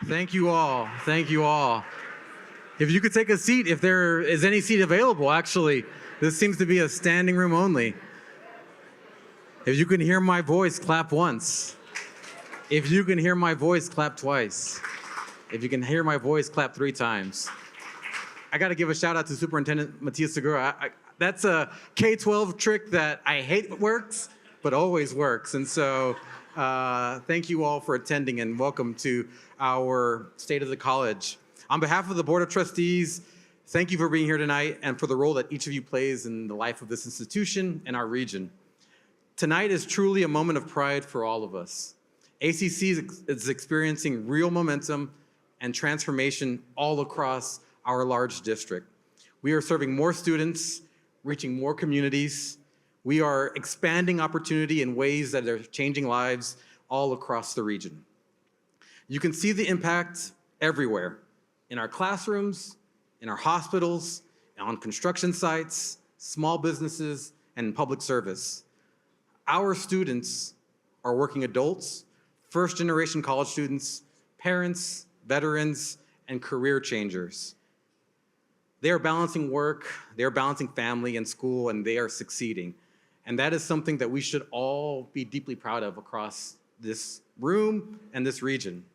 Thank you all. Thank you all. If you could take a seat, if there is any seat available, actually. This seems to be a standing room only. If you can hear my voice, clap once. If you can hear my voice, clap twice. If you can hear my voice, clap 3 times. I got to give a shout out to Superintendent Matias Segura. That's a K-12 trick that I hate works, but always works. And so thank you all for attending and welcome to our State of the College. On behalf of the Board of Trustees, thank you for being here tonight and for the role that each of you plays in the life of this institution and our region. Tonight is truly a moment of pride for all of us. ACC is experiencing real momentum and transformation all across our large district. We are serving more students, reaching more communities. We are expanding opportunity in ways that are changing lives all across the region. You can see the impact everywhere, in our classrooms, in our hospitals, on construction sites, small businesses, and in public service. Our students are working adults, first-generation college students, parents, veterans, and career changers. They are balancing work, they are balancing family and school, and they are succeeding. And that is something that we should all be deeply proud of across this room and this region.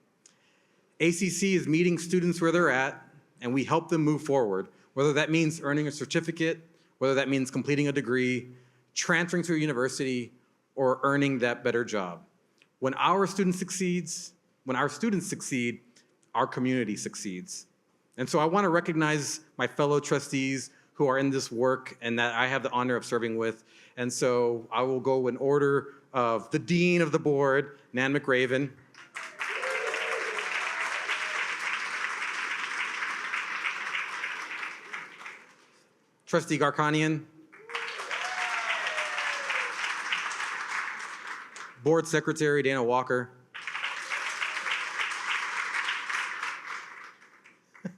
ACC is meeting students where they're at, and we help them move forward, whether that means earning a certificate, whether that means completing a degree, transferring to a university, or earning that better job. When our students succeed, our community succeeds. And so I want to recognize my fellow trustees who are in this work and that I have the honor of serving with. And so I will go in order of the Dean of the Board, Nan McRaven. Trustee Garkanian. Board Secretary Dana Walker.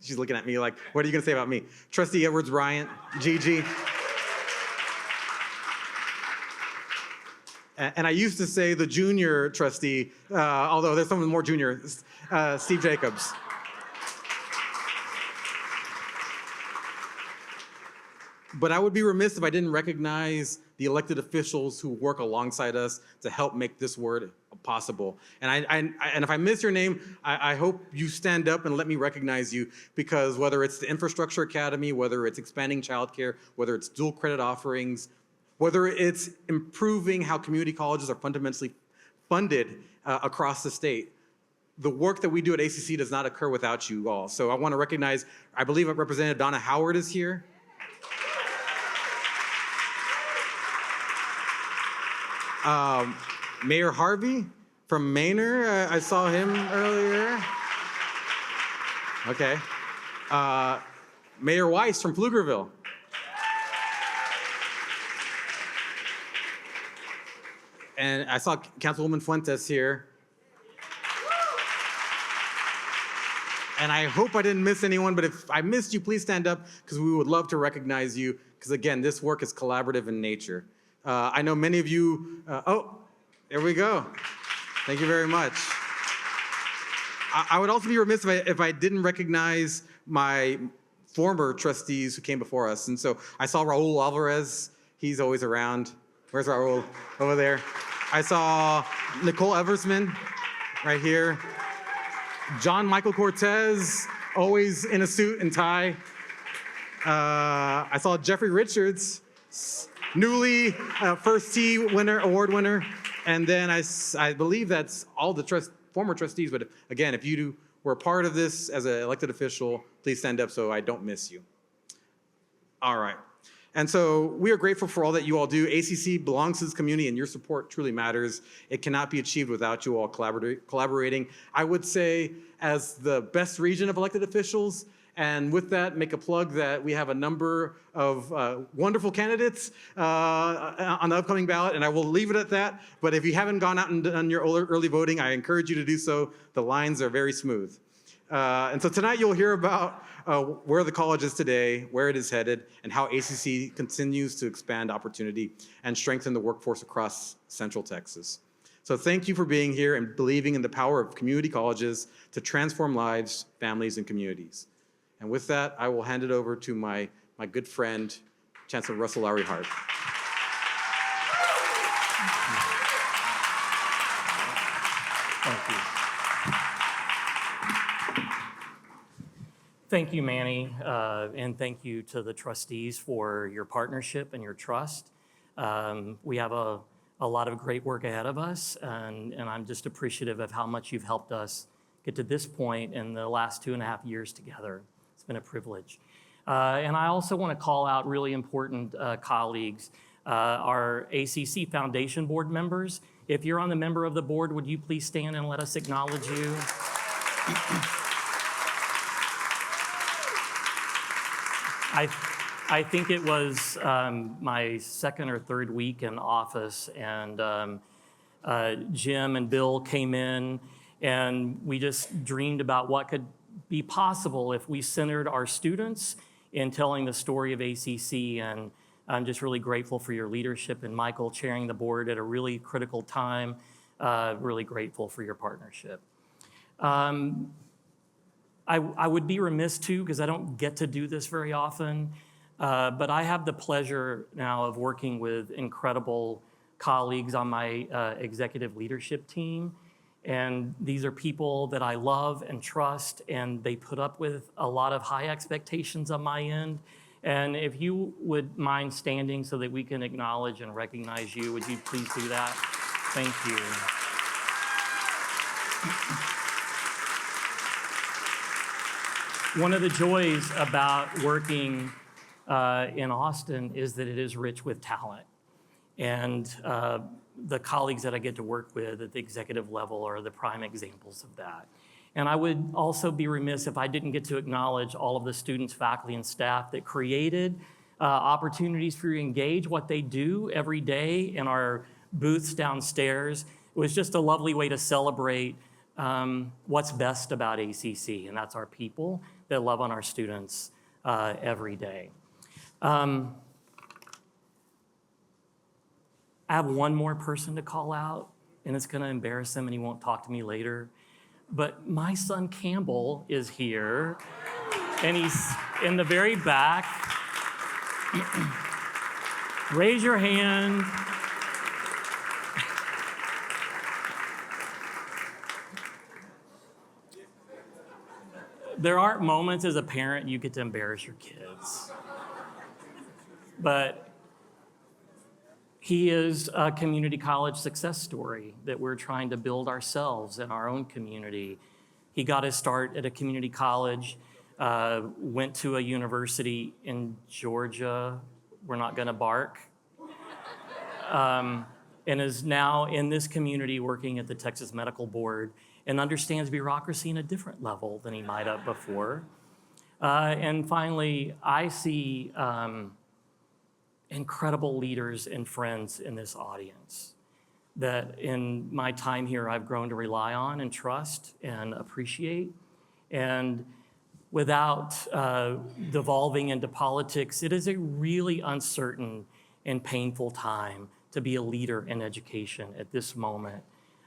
She's looking at me like, what are you going to say about me? Trustee Edwards Bryant, Gigi. And I used to say the junior trustee, although there's someone more junior, Steve Jacobs. But I would be remiss if I didn't recognize the elected officials who work alongside us to help make this word possible. And if I miss your name, I hope you stand up and let me recognize you, because whether it's the Infrastructure Academy, whether it's expanding childcare, whether it's dual credit offerings, whether it's improving how community colleges are fundamentally funded across the state, the work that we do at ACC does not occur without you all. So I want to recognize, I believe Representative Donna Howard is here. Mayor Harvey from Manor, I saw him earlier. Okay. Mayor Weiss from Pflugerville. And I saw Councilwoman Fuentes here. And I hope I didn't miss anyone, but if I missed you, please stand up, because we would love to recognize you, because again, this work is collaborative in nature. I know many of you, oh, there we go. Thank you very much. I would also be remiss if I didn't recognize my former trustees who came before us. And so I saw Raul Alvarez, he's always around. Where's Raul? Over there. I saw Nicole Eversman right here. John Michael Cortez, always in a suit and tie. I saw Jeffrey Richards, newly first T award winner. And then I believe that's all the former trustees, but again, if you were a part of this as an elected official, please stand up so I don't miss you. All right. And so we are grateful for all that you all do. ACC belongs to this community, and your support truly matters. It cannot be achieved without you all collaborating. I would say, as the best region of elected officials, and with that, make a plug that we have a number of wonderful candidates on the upcoming ballot, and I will leave it at that. But if you haven't gone out and done your early voting, I encourage you to do so. The lines are very smooth. And so tonight you'll hear about where the college is today, where it is headed, and how ACC continues to expand opportunity and strengthen the workforce across Central Texas. So thank you for being here and believing in the power of community colleges to transform lives, families, and communities. And with that, I will hand it over to my good friend, Chancellor Russell Lowery-Hart. Thank you. Thank you, Manny, and thank you to the trustees for your partnership and your trust. We have a lot of great work ahead of us, and I'm just appreciative of how much you've helped us get to this point in the last 2.5 years together. It's been a privilege. And I also want to call out really important colleagues, our ACC Foundation Board members. If you're on the member of the board, would you please stand and let us acknowledge you? I think it was my second or third week in office, and Jim and Bill came in, and we just dreamed about what could be possible if we centered our students in telling the story of ACC, and I'm just really grateful for your leadership, and Michael chairing the board at a really critical time, really grateful for your partnership. I would be remiss too, because I don't get to do this very often, but I have the pleasure now of working with incredible colleagues on my executive leadership team. And these are people that I love and trust, and they put up with a lot of high expectations on my end. And if you would mind standing so that we can acknowledge and recognize you, would you please do that? Thank you. One of the joys about working in Austin is that it is rich with talent. And the colleagues that I get to work with at the executive level are the prime examples of that. And I would also be remiss if I didn't get to acknowledge all of the students, faculty, and staff that created opportunities for you to engage what they do every day in our booths downstairs. It was just a lovely way to celebrate what's best about ACC, and that's our people that love on our students every day. I have one more person to call out, and it's gonna embarrass him and he won't talk to me later. But my son Campbell is here, and he's in the very back. Raise your hand. There aren't moments as a parent you get to embarrass your kids. But he is a community college success story that we're trying to build ourselves in our own community. He got his start at a community college, went to a university in Georgia, we're not gonna bark, and is now in this community working at the Texas Medical Board and understands bureaucracy in a different level than he might have before. And finally, I see incredible leaders and friends in this audience that in my time here I've grown to rely on and trust and appreciate. And without devolving into politics, it is a really uncertain and painful time to be a leader in education at this moment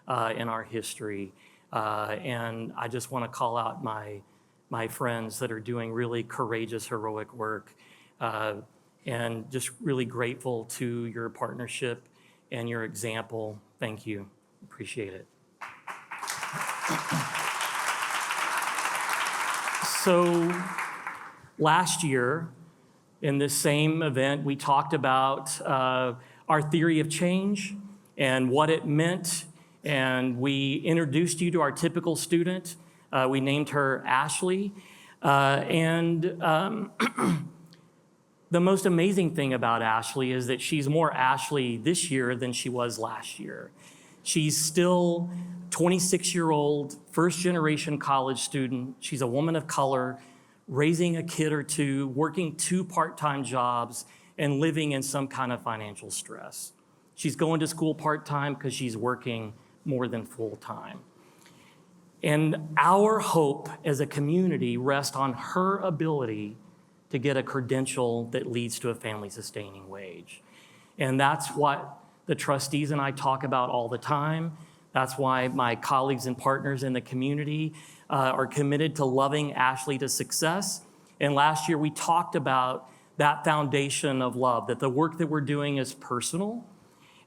in our history. And I just want to call out my friends that are doing really courageous, heroic work. And just really grateful to your partnership and your example. Thank you. Appreciate it. So last year, in this same event, we talked about our theory of change and what it meant, and we introduced you to our typical student. We named her Ashley, the most amazing thing about Ashley is that she's more Ashley this year than she was last year. She's still 26-year-old, first-generation college student. She's a woman of color, raising a kid or two, working 2 part-time jobs, and living in some kind of financial stress. She's going to school part-time because she's working more than full-time. And our hope as a community rests on her ability to get a credential that leads to a family-sustaining wage. And that's what the trustees and I talk about all the time. That's why my colleagues and partners in the community are committed to loving Ashley to success. And last year we talked about that foundation of love, that the work that we're doing is personal.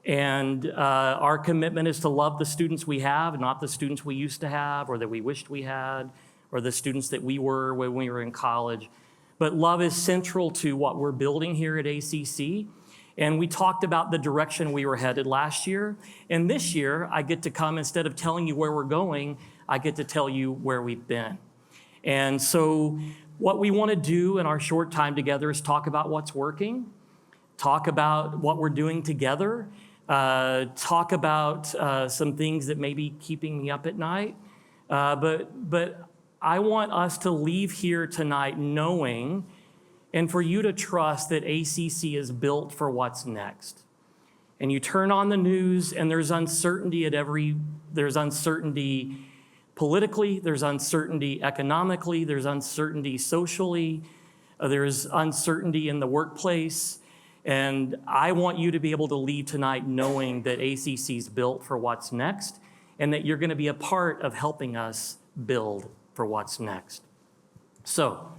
And our commitment is to love the students we have, not the students we used to have or that we wished we had, or the students that we were when we were in college. But love is central to what we're building here at ACC. And we talked about the direction we were headed last year. And this year, I get to come, instead of telling you where we're going, I get to tell you where we've been. And so what we want to do in our short time together is talk about what's working, talk about what we're doing together, talk about some things that may be keeping me up at night. But I want us to leave here tonight knowing, and for you to trust, that ACC is built for what's next. And you turn on the news and there's uncertainty there's uncertainty politically, there's uncertainty economically, there's uncertainty socially, there's uncertainty in the workplace. And I want you to be able to leave tonight knowing that ACC is built for what's next, and that you're going to be a part of helping us build for what's next. So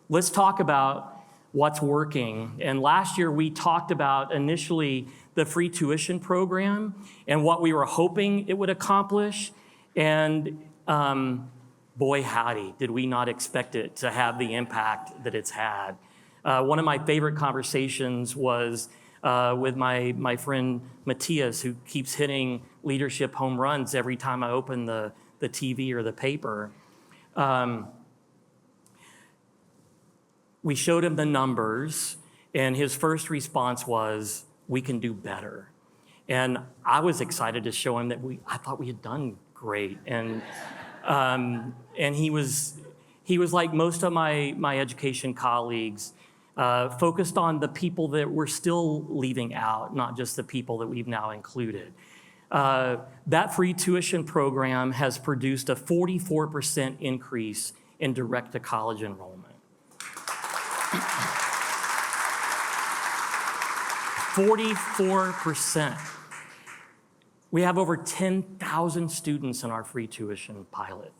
let's talk about what's working. And last year we talked about initially the free tuition program and what we were hoping it would accomplish. And boy, howdy, did we not expect it to have the impact that it's had. One of my favorite conversations was with my friend Matthias, who keeps hitting leadership home runs every time I open the TV or the paper. We showed him the numbers, and his first response was, "We can do better." And I was excited to show him that I thought we had done great. And he was like most of my education colleagues, focused on the people that we're still leaving out, not just the people that we've now included. That free tuition program has produced a 44% increase in direct-to-college enrollment. 44%. We have over 10,000 students in our free tuition pilot.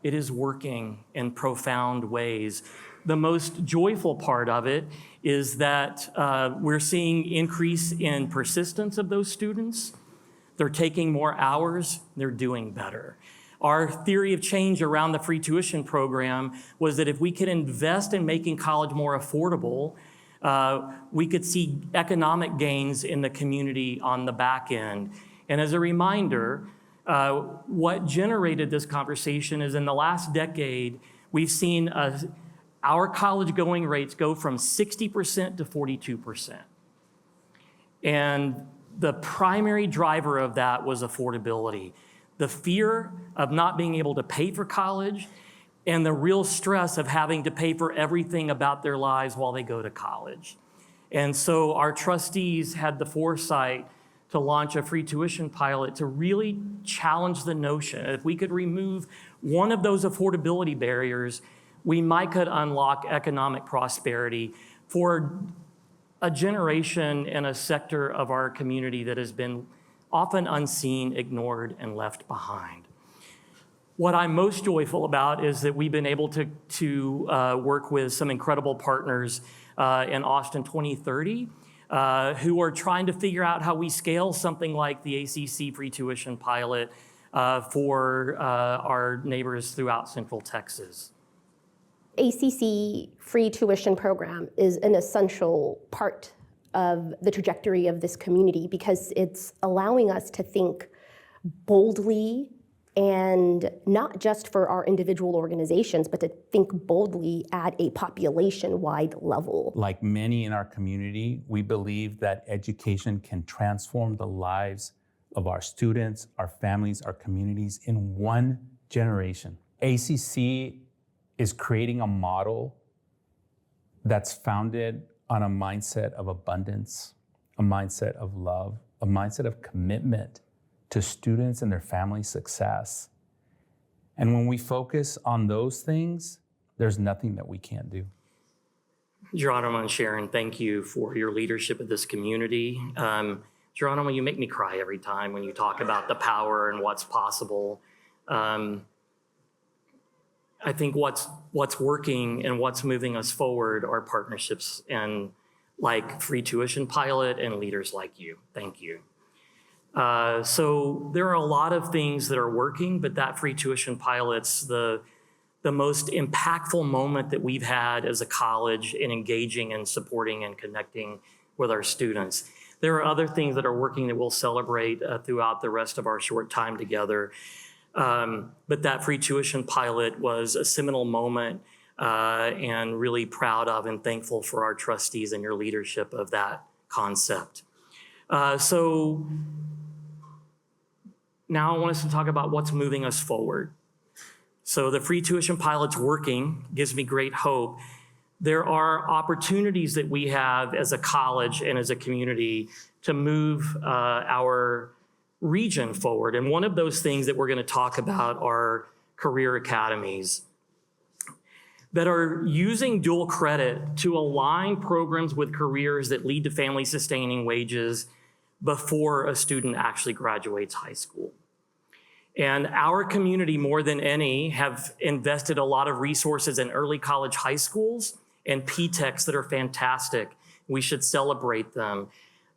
It is working in profound ways. The most joyful part of it is that we're seeing increase in persistence of those students. They're taking more hours, they're doing better. Our theory of change around the free tuition program was that if we could invest in making college more affordable, we could see economic gains in the community on the back end. And as a reminder, what generated this conversation is in the last decade, we've seen our college going rates go from 60% to 42%. And the primary driver of that was affordability. The fear of not being able to pay for college and the real stress of having to pay for everything about their lives while they go to college. And so our trustees had the foresight to launch a free tuition pilot to really challenge the notion. If we could remove one of those affordability barriers, we might could unlock economic prosperity for a generation and a sector of our community that has been often unseen, ignored, and left behind. What I'm most joyful about is that we've been able to work with some incredible partners in Austin 2030 who are trying to figure out how we scale something like the ACC free tuition pilot for our neighbors throughout Central Texas. ACC free tuition program is an essential part of the trajectory of this community because it's allowing us to think boldly, and not just for our individual organizations, but to think boldly at a population-wide level. Like many in our community, we believe that education can transform the lives of our students, our families, our communities in one generation. ACC is creating a model that's founded on a mindset of abundance, a mindset of love, a mindset of commitment to students and their family success. And when we focus on those things, there's nothing that we can't do. Your Honor, and Sharon, thank you for your leadership of this community. Geronimo, you make me cry every time when you talk about the power and what's possible. I think what's working and what's moving us forward are partnerships and like Free Tuition Pilot and leaders like you. Thank you. So there are a lot of things that are working, but that Free Tuition Pilot's the most impactful moment that we've had as a college in engaging and supporting and connecting with our students. There are other things that are working that we'll celebrate throughout the rest of our short time together. But that Free Tuition Pilot was a seminal moment and really proud of and thankful for our trustees and your leadership of that concept. So now I want us to talk about what's moving us forward. So the Free Tuition Pilot's working, gives me great hope. There are opportunities that we have as a college and as a community to move our region forward. And one of those things that we're going to talk about are career academies that are using dual credit to align programs with careers that lead to family-sustaining wages before a student actually graduates high school. And our community, more than any, have invested a lot of resources in early college high schools and P-TECs that are fantastic. We should celebrate them.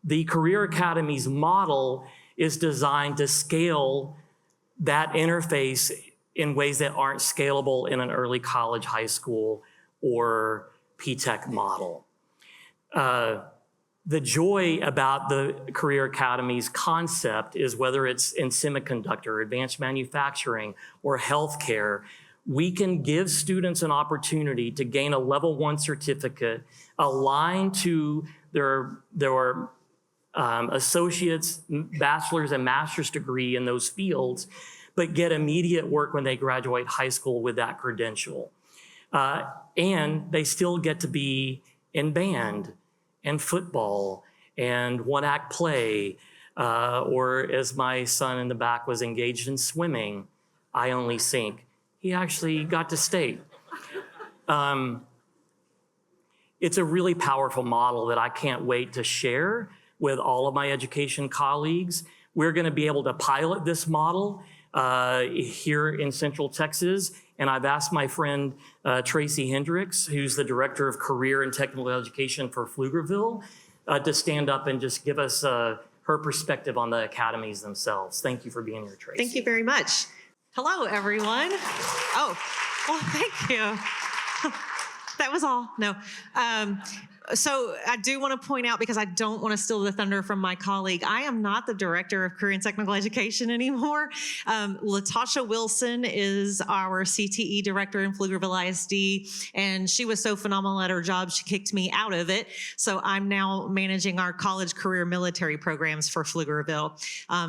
The Career Academies model is designed to scale that interface in ways that aren't scalable in an early college, high school, or P-TEC model. The joy about the Career Academies concept is whether it's in semiconductor, advanced manufacturing, or healthcare, we can give students an opportunity to gain a level 1 certificate aligned to their associate's, bachelor's, and master's degree in those fields, but get immediate work when they graduate high school with that credential. And they still get to be in band and football and one-act play, or as my son in the back was engaged in swimming, I only sink. He actually got to state. It's a really powerful model that I can't wait to share with all of my education colleagues. We're going to be able to pilot this model here in Central Texas. And I've asked my friend Tracy Hendricks, who's the Director of Career and Technical Education for Pflugerville, to stand up and just give us her perspective on the academies themselves. Thank you for being here, Tracy. Thank you very much. Hello, everyone. Oh, well, thank you. That was all. No. So I do want to point out, because I don't want to steal the thunder from my colleague, I am not the Director of Career and Technical Education anymore. Latasha Wilson is our CTE Director in Pflugerville ISD, and she was so phenomenal at her job, she kicked me out of it. So I'm now managing our college career military programs for Pflugerville.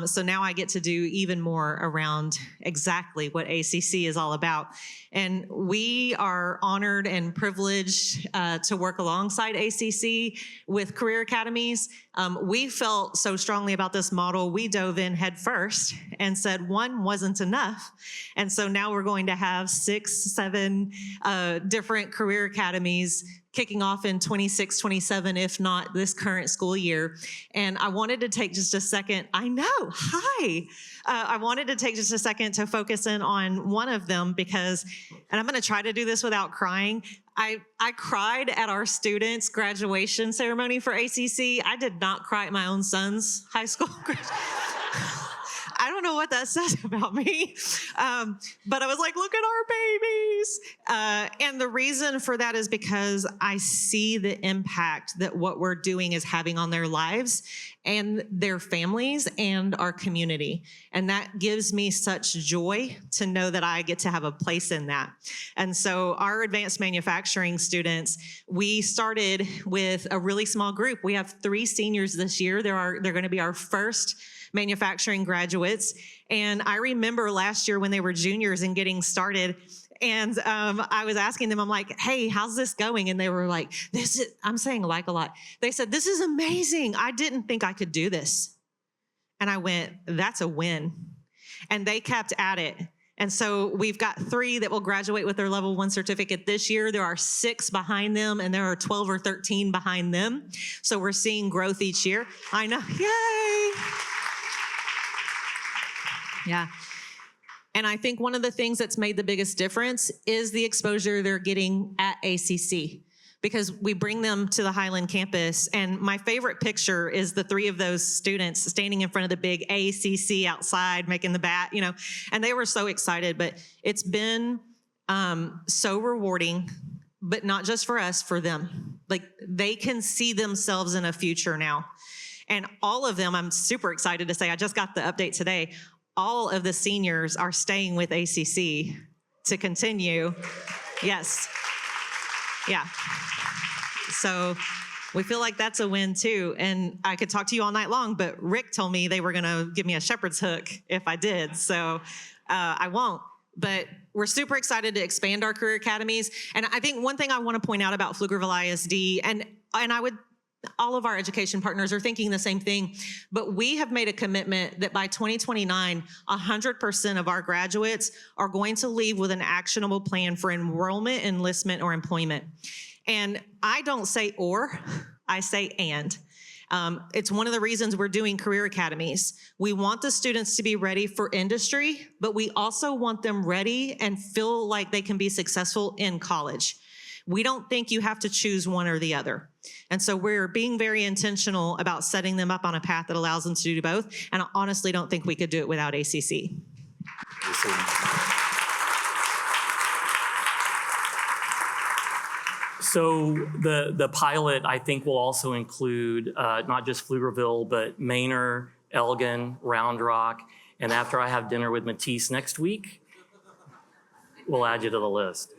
So now I get to do even more around exactly what ACC is all about. And we are honored and privileged to work alongside ACC with Career Academies. We felt so strongly about this model, we dove in head first and said one wasn't enough. And so now we're going to have 6, 7 different Career Academies kicking off in 26, 27, if not this current school year. And I wanted to take just a second, I wanted to take just a second to focus in on one of them because, and I'm gonna try to do this without crying, I cried at our students' graduation ceremony for ACC. I did not cry at my own son's high school graduation. I don't know what that says about me, but I was like, look at our babies. And the reason for that is because I see the impact that what we're doing is having on their lives and their families and our community. And that gives me such joy to know that I get to have a place in that. And so our advanced manufacturing students, we started with a really small group. We have 3 seniors this year. They're going to be our first manufacturing graduates. And I remember last year when they were juniors and getting started, and I was asking them, I'm like, hey, how's this going? And they were like, I'm saying like a lot. They said, this is amazing. I didn't think I could do this. And I went, that's a win. And they kept at it. And so we've got 3 that will graduate with their level 1 certificate this year. There are 6 behind them, and there are 12 or 13 behind them. So we're seeing growth each year. I know, yay! Yeah. And I think one of the things that's made the biggest difference is the exposure they're getting at ACC, because we bring them to the Highland campus. And my favorite picture is the 3 of those students standing in front of the big ACC outside, making the bat, you know, and they were so excited. But it's been so rewarding, but not just for us, for them. Like, they can see themselves in a future now. And all of them, I'm super excited to say, I just got the update today, all of the seniors are staying with ACC to continue. Yes. Yeah. So we feel like that's a win too. And I could talk to you all night long, but Rick told me they were going to give me a shepherd's hook if I did. So I won't. But we're super excited to expand our career academies. And I think one thing I want to point out about Pflugerville ISD, and I would, all of our education partners are thinking the same thing, but we have made a commitment that by 2029, 100% of our graduates are going to leave with an actionable plan for enrollment, enlistment, or employment. And I don't say or, I say and. It's one of the reasons we're doing career academies. We want the students to be ready for industry, but we also want them ready and feel like they can be successful in college. We don't think you have to choose one or the other. And so we're being very intentional about setting them up on a path that allows them to do both. And I honestly don't think we could do it without ACC. So the pilot, I think, will also include not just Pflugerville, but Manor, Elgin, Round Rock. And after I have dinner with Matisse next week, we'll add you to the list.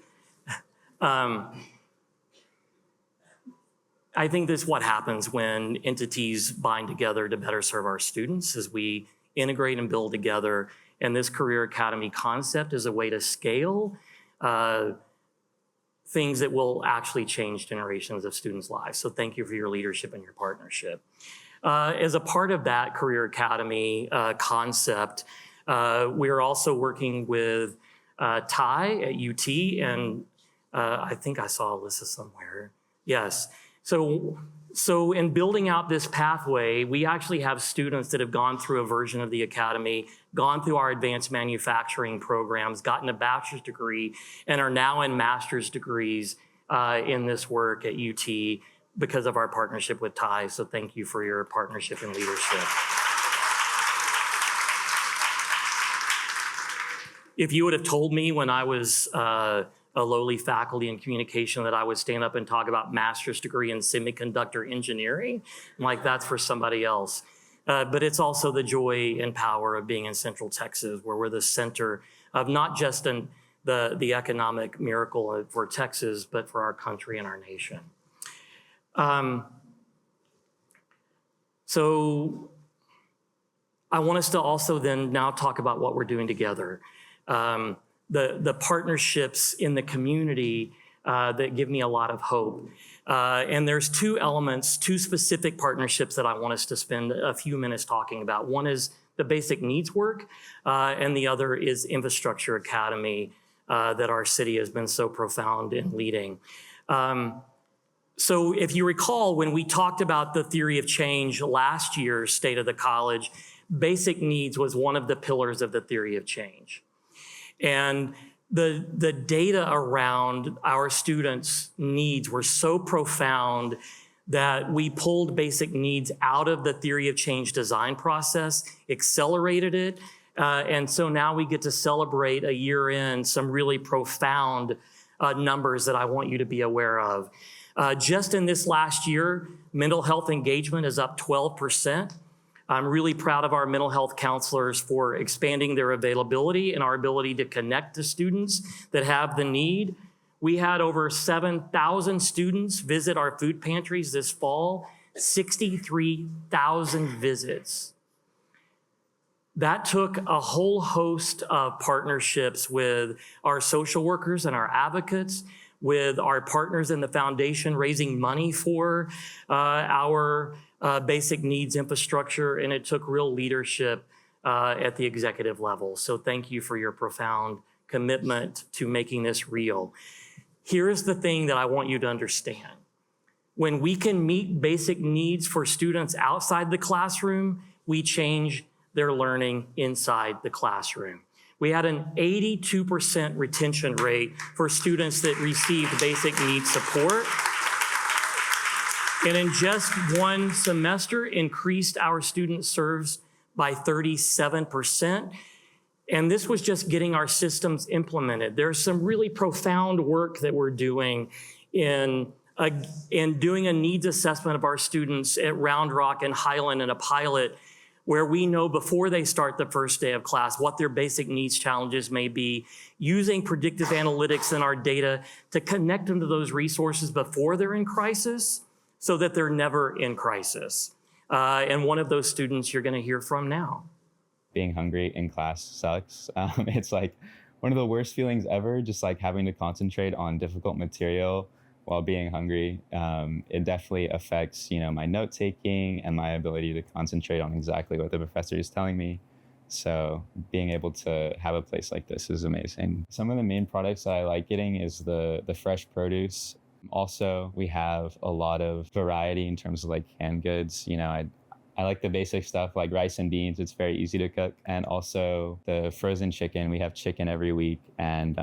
I think this is what happens when entities bind together to better serve our students, as we integrate and build together. And this Career Academy concept is a way to scale things that will actually change generations of students' lives. So thank you for your leadership and your partnership. As a part of that Career Academy concept, we're also working with Ty at UT, and I think I saw Alyssa somewhere. Yes. So in building out this pathway, we actually have students that have gone through a version of the academy, gone through our advanced manufacturing programs, gotten a bachelor's degree, and are now in master's degrees in this work at UT because of our partnership with Ty. So thank you for your partnership and leadership. If you would have told me when I was a lowly faculty in communication that I would stand up and talk about master's degree in semiconductor engineering, I'm like, that's for somebody else. But it's also the joy and power of being in Central Texas, where we're the center of not just the economic miracle for Texas, but for our country and our nation. So I want us to also then now talk about what we're doing together. The partnerships in the community that give me a lot of hope. And there's 2 elements, 2 specific partnerships that I want us to spend a few minutes talking about. One is the basic needs work, and the other is Infrastructure Academy that our city has been so profound in leading. So if you recall, when we talked about the theory of change last year's State of the College, basic needs was one of the pillars of the theory of change. And the data around our students' needs were so profound that we pulled basic needs out of the theory of change design process, accelerated it, and so now we get to celebrate a year in some really profound numbers that I want you to be aware of. Just in this last year, mental health engagement is up 12%. I'm really proud of our mental health counselors for expanding their availability and our ability to connect to students that have the need. We had over 7,000 students visit our food pantries this fall, 63,000 visits. That took a whole host of partnerships with our social workers and our advocates, with our partners in the foundation raising money for our basic needs infrastructure, and it took real leadership at the executive level. So thank you for your profound commitment to making this real. Here's the thing that I want you to understand. When we can meet basic needs for students outside the classroom, we change their learning inside the classroom. We had an 82% retention rate for students that received basic needs support. And in just one semester, increased our student serves by 37%. And this was just getting our systems implemented. There's some really profound work that we're doing in doing a needs assessment of our students at Round Rock and Highland in a pilot, where we know before they start the first day of class what their basic needs challenges may be, using predictive analytics in our data to connect them to those resources before they're in crisis so that they're never in crisis. And one of those students you're gonna hear from now. Being hungry in class sucks. It's like one of the worst feelings ever, just like having to concentrate on difficult material while being hungry. It definitely affects, my note taking and my ability to concentrate on exactly what the professor is telling me. So being able to have a place like this is amazing. Some of the main products that I like getting is the fresh produce. Also, we have a lot of variety in terms of like canned goods. I like the basic stuff like rice and beans. It's very easy to cook. And also the frozen chicken. We have chicken every week. And,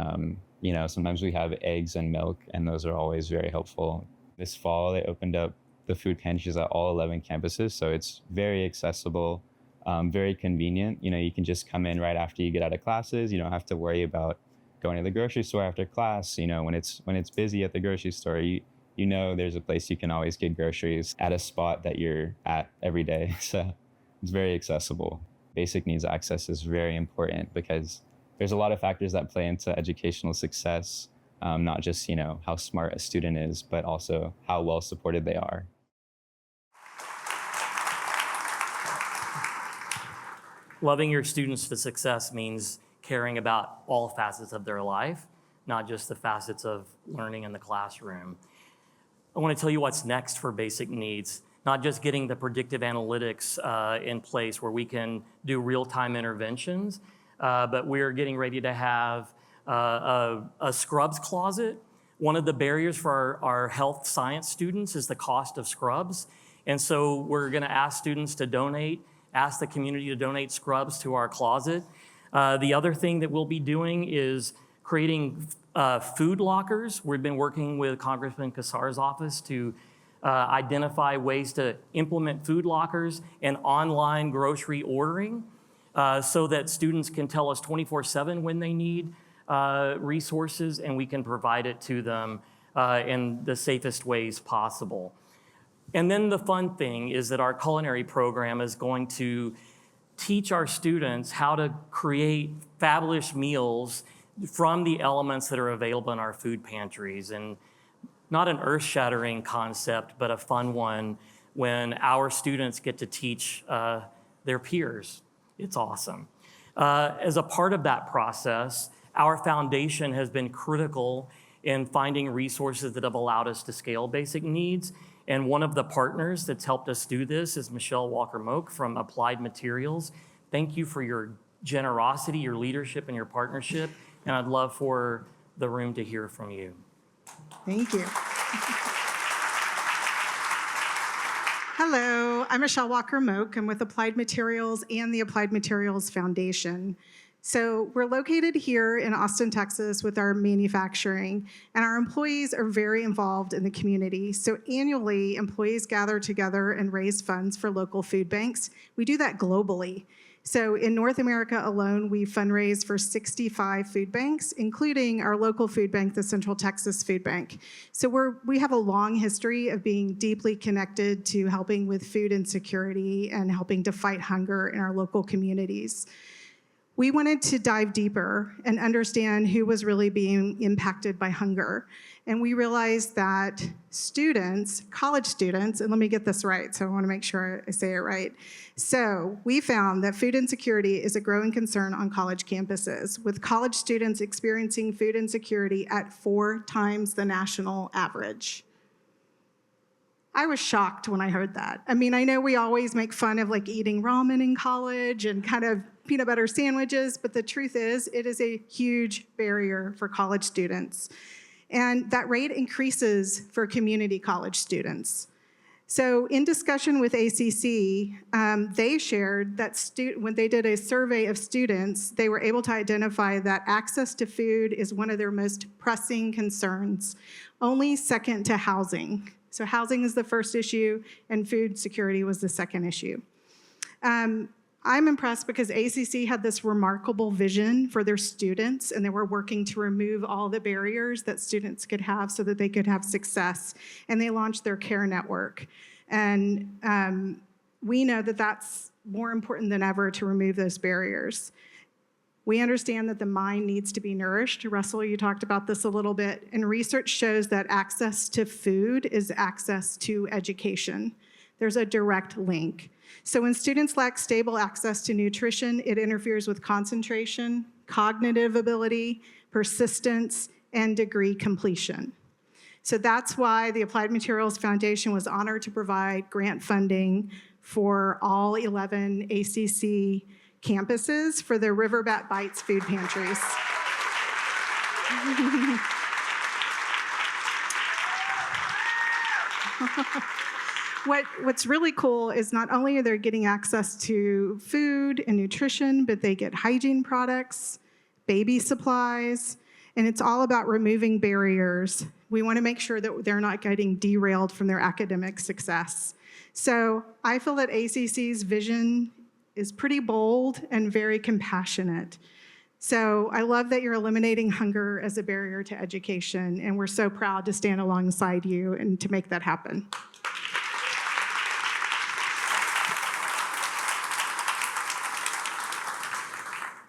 sometimes we have eggs and milk, and those are always very helpful. This fall, they opened up the food pantries at all 11 campuses. So it's very accessible, very convenient. You can just come in right after you get out of classes. You don't have to worry about going to the grocery store after class. When it's busy at the grocery store, there's a place you can always get groceries at a spot that you're at every day. So it's very accessible. Basic needs access is very important because there's a lot of factors that play into educational success, not just, how smart a student is, but also how well supported they are. Loving your students to success means caring about all facets of their life, not just the facets of learning in the classroom. I want to tell you what's next for basic needs, not just getting the predictive analytics in place where we can do real-time interventions, but we're getting ready to have a scrubs closet. One of the barriers for our health science students is the cost of scrubs. And so we're going to ask students to ask the community to donate scrubs to our closet. The other thing that we'll be doing is creating food lockers. We've been working with Congressman Kassar's office to identify ways to implement food lockers and online grocery ordering so that students can tell us 24/7 when they need resources, and we can provide it to them in the safest ways possible. And then the fun thing is that our culinary program is going to teach our students how to create fabulous meals from the elements that are available in our food pantries. And not an earth-shattering concept, but a fun one when our students get to teach their peers. It's awesome. As a part of that process, our foundation has been critical in finding resources that have allowed us to scale basic needs. And one of the partners that's helped us do this is Michelle Walker-Moak from Applied Materials. Thank you for your generosity, your leadership, and your partnership. And I'd love for the room to hear from you. Thank you. Hello, I'm Michelle Walker-Moak. I'm with Applied Materials and the Applied Materials Foundation. So we're located here in Austin, Texas with our manufacturing, and our employees are very involved in the community. So annually, employees gather together and raise funds for local food banks. We do that globally. So in North America alone, we fundraise for 65 food banks, including our local food bank, the Central Texas Food Bank. So we have a long history of being deeply connected to helping with food insecurity and helping to fight hunger in our local communities. We wanted to dive deeper and understand who was really being impacted by hunger. And we realized that students, college students, and let me get this right, so I want to make sure I say it right. So we found that food insecurity is a growing concern on college campuses, with college students experiencing food insecurity at 4 times the national average. I was shocked when I heard that. I mean, I know we always make fun of like eating ramen in college and kind of peanut butter sandwiches, but the truth is it is a huge barrier for college students. And that rate increases for community college students. So in discussion with ACC, they shared that when they did a survey of students, they were able to identify that access to food is one of their most pressing concerns, only second to housing. So housing is the first issue, and food security was the second issue. I'm impressed because ACC had this remarkable vision for their students, and they were working to remove all the barriers that students could have so that they could have success. And they launched their care network. And we know that that's more important than ever to remove those barriers. We understand that the mind needs to be nourished. Russell, you talked about this a little bit. And research shows that access to food is access to education. There's a direct link. So when students lack stable access to nutrition, it interferes with concentration, cognitive ability, persistence, and degree completion. So that's why the Applied Materials Foundation was honored to provide grant funding for all 11 ACC campuses for their Riverbat Bites food pantries. What's really cool is not only are they getting access to food and nutrition, but they get hygiene products, baby supplies, and it's all about removing barriers. We want to make sure that they're not getting derailed from their academic success. So I feel that ACC's vision is pretty bold and very compassionate. So I love that you're eliminating hunger as a barrier to education, and we're so proud to stand alongside you and to make that happen.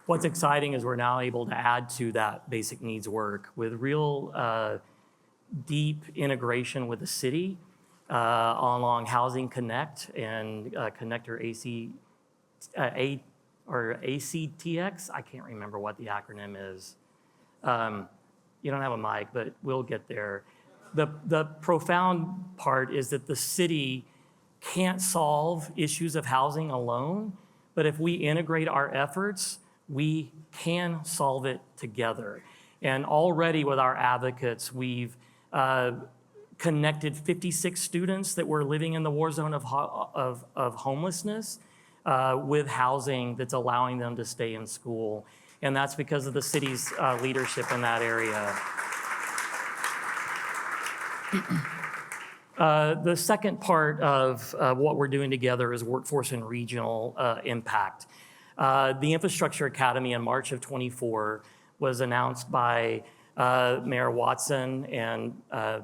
What's exciting is we're now able to add to that basic needs work with real deep integration with the city along Housing Connect and Connector ACTX. I can't remember what the acronym is. You don't have a mic, but we'll get there. The profound part is that the city can't solve issues of housing alone, but if we integrate our efforts, we can solve it together. And already with our advocates, we've connected 56 students that were living in the war zone of homelessness with housing that's allowing them to stay in school. And that's because of the city's leadership in that area. The second part of what we're doing together is workforce and regional impact. The Infrastructure Academy in March of '24 was announced by Mayor Watson and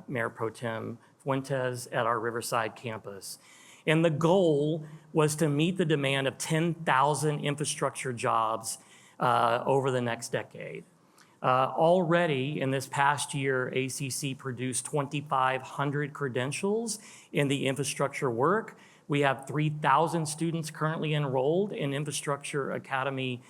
Mayor Pro Tem Fuentes at our Riverside campus. And the goal was to meet the demand of 10,000 infrastructure jobs over the next decade. Already in this past year, ACC produced 2,500 credentials in the infrastructure work. We have 3,000 students currently enrolled in Infrastructure Academy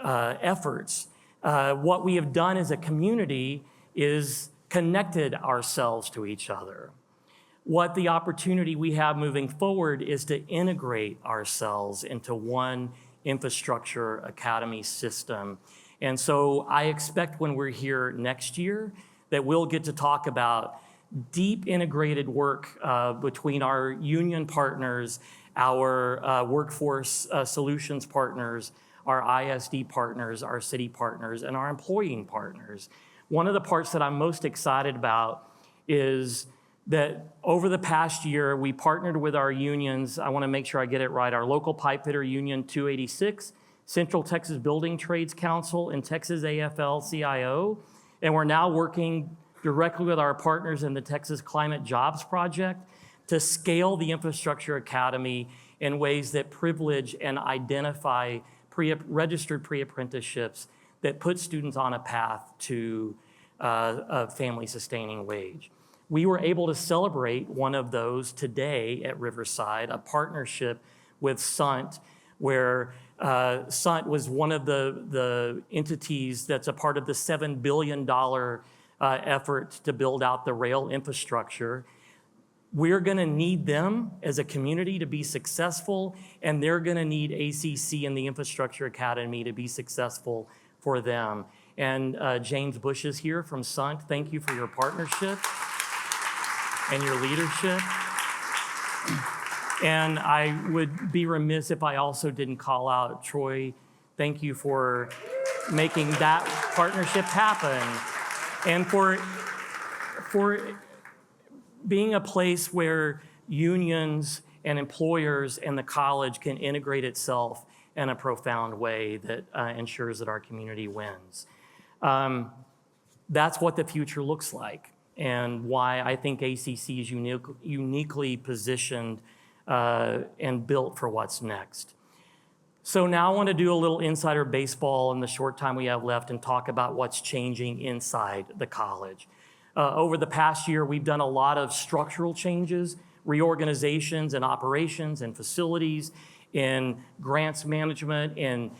efforts. What we have done as a community is connected ourselves to each other. What the opportunity we have moving forward is to integrate ourselves into one Infrastructure Academy system. And so I expect when we're here next year that we'll get to talk about deep integrated work between our union partners, our workforce solutions partners, our ISD partners, our city partners, and our employing partners. One of the parts that I'm most excited about is that over the past year, we partnered with our unions. I want to make sure I get it right. Our local pipe fitter union 286, Central Texas Building Trades Council, and Texas AFL-CIO. And we're now working directly with our partners in the Texas Climate Jobs Project to scale the Infrastructure Academy in ways that privilege and identify registered pre-apprenticeships that put students on a path to a family-sustaining wage. We were able to celebrate one of those today at Riverside, a partnership with SUNT, where SUNT was one of the entities that's a part of the $7 billion effort to build out the rail infrastructure. We're going to need them as a community to be successful, and they're going to need ACC and the Infrastructure Academy to be successful for them. And James Bush is here from SUNT. Thank you for your partnership and your leadership. And I would be remiss if I also didn't call out Troy. Thank you for making that partnership happen, and for being a place where unions and employers and the college can integrate itself in a profound way that ensures that our community wins. That's what the future looks like, and why I think ACC is uniquely positioned and built for what's next. So now I want to do a little insider baseball in the short time we have left and talk about what's changing inside the college. Over the past year, we've done a lot of structural changes, reorganizations and operations and facilities, in grants management, in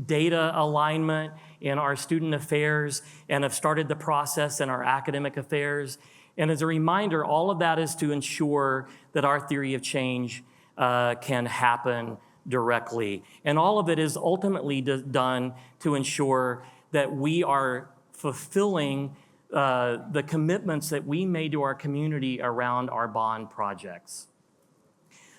data alignment, in our student affairs, and have started the process in our academic affairs. And as a reminder, all of that is to ensure that our theory of change can happen directly. And all of it is ultimately done to ensure that we are fulfilling the commitments that we made to our community around our bond projects.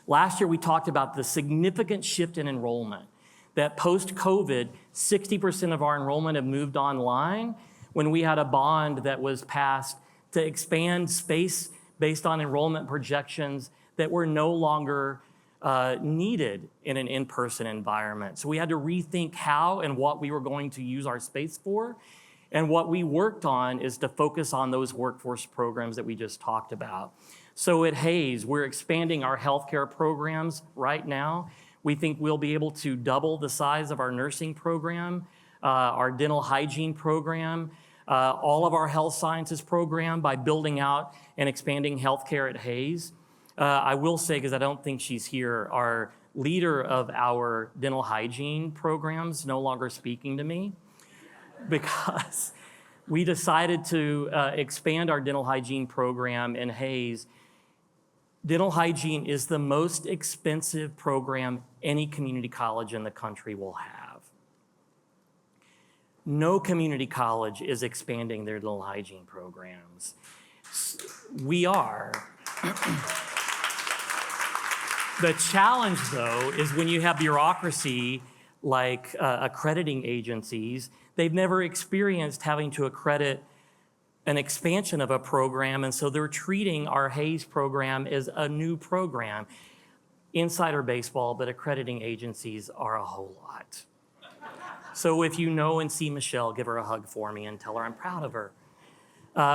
Last year, we talked about the significant shift in enrollment, that post-COVID, 60% of our enrollment have moved online when we had a bond that was passed to expand space based on enrollment projections that were no longer needed in an in-person environment. So we had to rethink how and what we were going to use our space for. And what we worked on is to focus on those workforce programs that we just talked about. So at Hayes, we're expanding our healthcare programs right now. We think we'll be able to double the size of our nursing program, our dental hygiene program, all of our health sciences program by building out and expanding healthcare at Hayes. I will say, because I don't think she's here, our leader of our dental hygiene programs no longer speaking to me, because we decided to expand our dental hygiene program in Hayes. Dental hygiene is the most expensive program any community college in the country will have. No community college is expanding their dental hygiene programs. We are. The challenge, though, is when you have bureaucracy like accrediting agencies, they've never experienced having to accredit an expansion of a program, and so they're treating our Hayes program as a new program. Insider baseball, but accrediting agencies are a whole lot. So if you know and see Michelle, give her a hug for me and tell her I'm proud of her.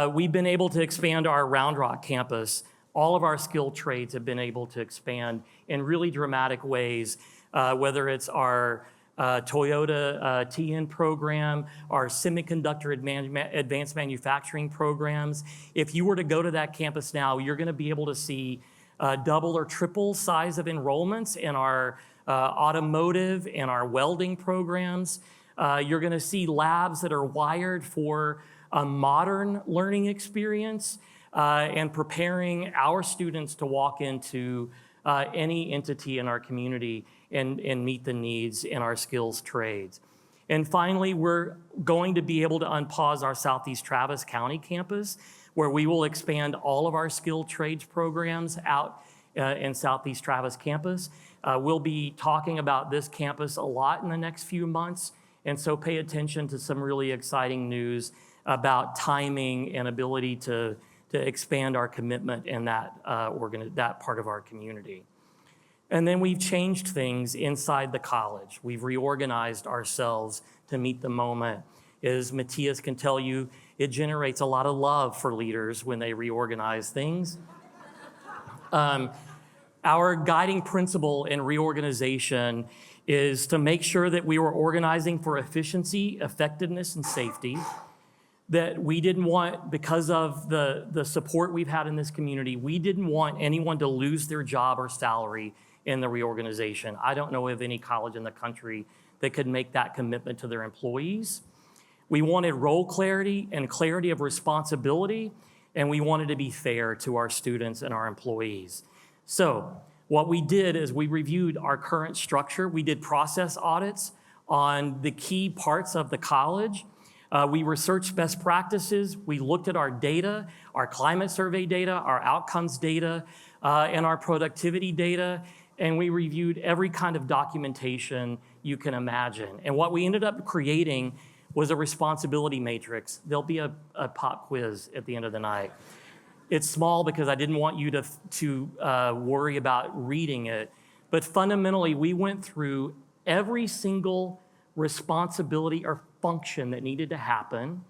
We've been able to expand our Round Rock campus. All of our skilled trades have been able to expand in really dramatic ways, whether it's our Toyota TN program, our Semiconductor advanced manufacturing programs. If you were to go to that campus now, you're going to be able to see double or triple size of enrollments in our automotive and our welding programs. You're going to see labs that are wired for a modern learning experience and preparing our students to walk into any entity in our community and meet the needs in our skills trades. And finally, we're going to be able to unpause our Southeast Travis County campus, where we will expand all of our skilled trades programs out in Southeast Travis campus. We'll be talking about this campus a lot in the next few months, and so pay attention to some really exciting news about timing and ability to expand our commitment in that part of our community. And then we've changed things inside the college. We've reorganized ourselves to meet the moment. As Matthias can tell you, it generates a lot of love for leaders when they reorganize things. Our guiding principle in reorganization is to make sure that we were organizing for efficiency, effectiveness, and safety. That we didn't want, because of the support we've had in this community, we didn't want anyone to lose their job or salary in the reorganization. I don't know of any college in the country that could make that commitment to their employees. We wanted role clarity and clarity of responsibility, and we wanted to be fair to our students and our employees. So what we did is we reviewed our current structure. We did process audits on the key parts of the college. We researched best practices. We looked at our data, our climate survey data, our outcomes data, and our productivity data, and we reviewed every kind of documentation you can imagine. And what we ended up creating was a responsibility matrix. There'll be a pop quiz at the end of the night. It's small because I didn't want you to worry about reading it, but fundamentally, we went through every single responsibility or function that needed to happen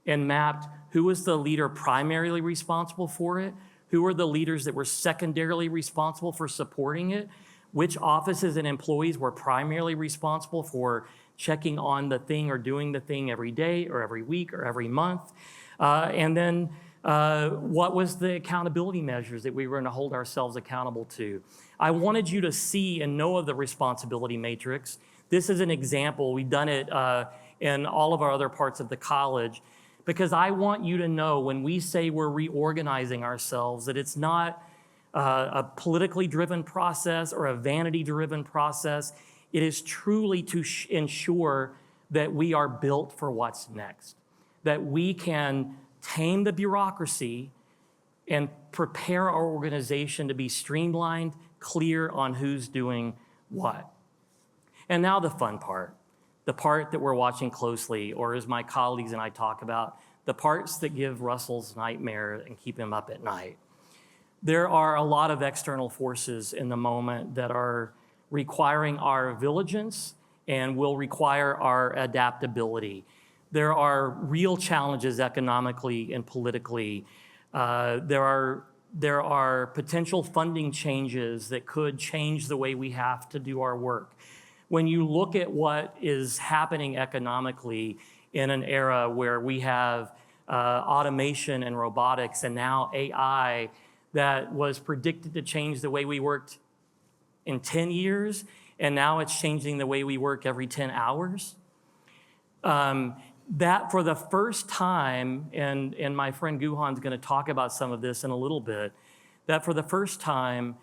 and mapped who was the leader primarily responsible for it, who were the leaders that were secondarily responsible for supporting it, which offices and employees were primarily responsible for checking on the thing or doing the thing every day or every week or every month, and then what was the accountability measures that we were going to hold ourselves accountable to. I wanted you to see and know of the responsibility matrix. This is an example. We've done it in all of our other parts of the college, because I want you to know when we say we're reorganizing ourselves that it's not a politically driven process or a vanity-driven process. It is truly to ensure that we are built for what's next, that we can tame the bureaucracy and prepare our organization to be streamlined, clear on who's doing what. And now the fun part, the part that we're watching closely, or as my colleagues and I talk about, the parts that give Russell's nightmare and keep him up at night. There are a lot of external forces in the moment that are requiring our vigilance and will require our adaptability. There are real challenges economically and politically. There are potential funding changes that could change the way we have to do our work. When you look at what is happening economically in an era where we have automation and robotics and now AI that was predicted to change the way we worked in 10 years, and now it's changing the way we work every 10 hours. That for the first time, and my friend Guhan's gonna talk about some of this in a little bit, that for the first time,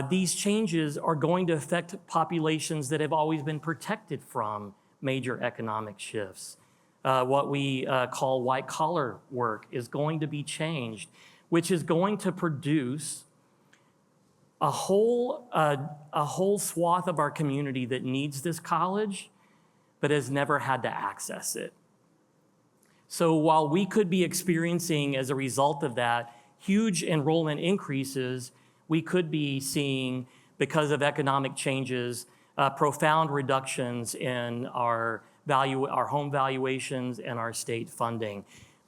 these changes are going to affect populations that have always been protected from major economic shifts. What we call white-collar work is going to be changed, which is going to produce a whole swath of our community that needs this college, but has never had to access it. So while we could be experiencing, as a result of that, huge enrollment increases, we could be seeing, because of economic changes, profound reductions in our home valuations and our state funding.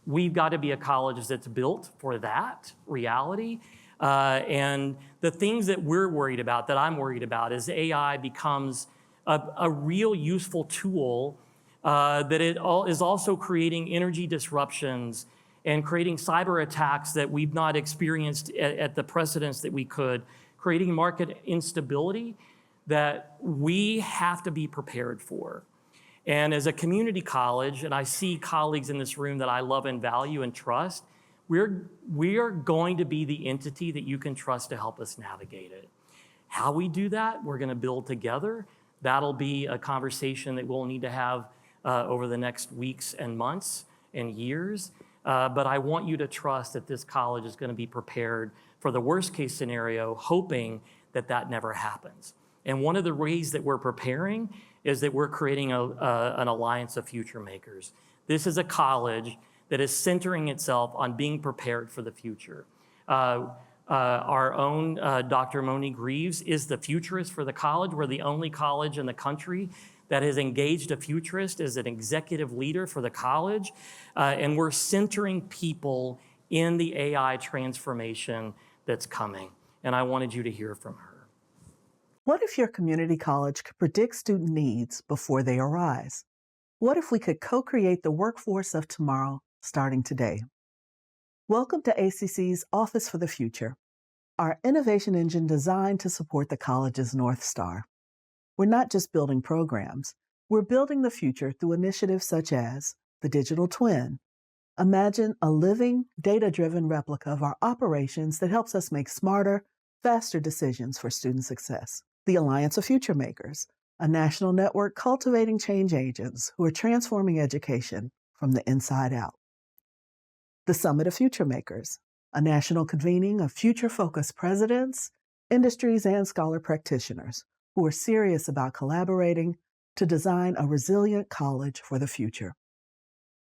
We've got to be a college that's built for that reality. And the things that we're worried about, that I'm worried about, is AI becomes a real useful tool that is also creating energy disruptions and creating cyber attacks that we've not experienced at the precedence that we could, creating market instability that we have to be prepared for. And as a community college, and I see colleagues in this room that I love and value and trust, we are going to be the entity that you can trust to help us navigate it. How we do that, we're going to build together. That'll be a conversation that we'll need to have over the next weeks and months and years. But I want you to trust that this college is going to be prepared for the worst case scenario, hoping that that never happens. And one of the ways that we're preparing is that we're creating an alliance of future makers. This is a college that is centering itself on being prepared for the future. Our own Dr. Monique Reeves is the futurist for the college. We're the only college in the country that has engaged a futurist as an executive leader for the college. And we're centering people in the AI transformation that's coming. And I wanted you to hear from her. What if your community college could predict student needs before they arise? What if we could co-create the workforce of tomorrow starting today? Welcome to ACC's Office for the Future, our innovation engine designed to support the college's North Star. We're not just building programs, we're building the future through initiatives such as the digital twin, Imagine a living, data-driven replica of our operations that helps us make smarter, faster decisions for student success. The Alliance of Future Makers, a national network cultivating change agents who are transforming education from the inside out. The Summit of Future Makers, a national convening of future-focused presidents, industries, and scholar practitioners who are serious about collaborating to design a resilient college for the future.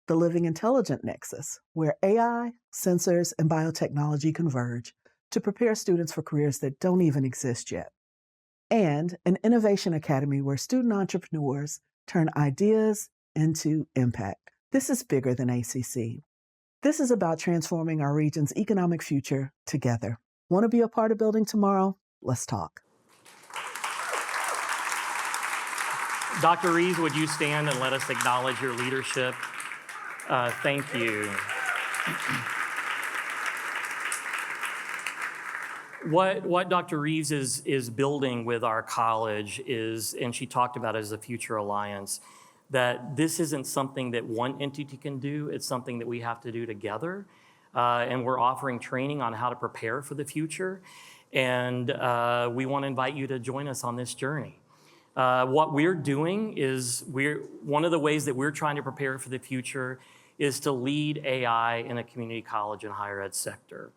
The Living Intelligent Nexus, where AI, sensors, and biotechnology converge to prepare students for careers that don't even exist yet. And an Innovation Academy where student entrepreneurs turn ideas into impact. This is bigger than ACC. This is about transforming our region's economic future together. Want to be a part of building tomorrow? Let's talk. Dr. Reeves, would you stand and let us acknowledge your leadership? Thank you. What Dr. Reeves is building with our college is, and she talked about it as a future alliance, that this isn't something that one entity can do, it's something that we have to do together. And we're offering training on how to prepare for the future. And we want to invite you to join us on this journey. What we're doing is, one of the ways that we're trying to prepare for the future is to lead AI in a community college and higher ed sector.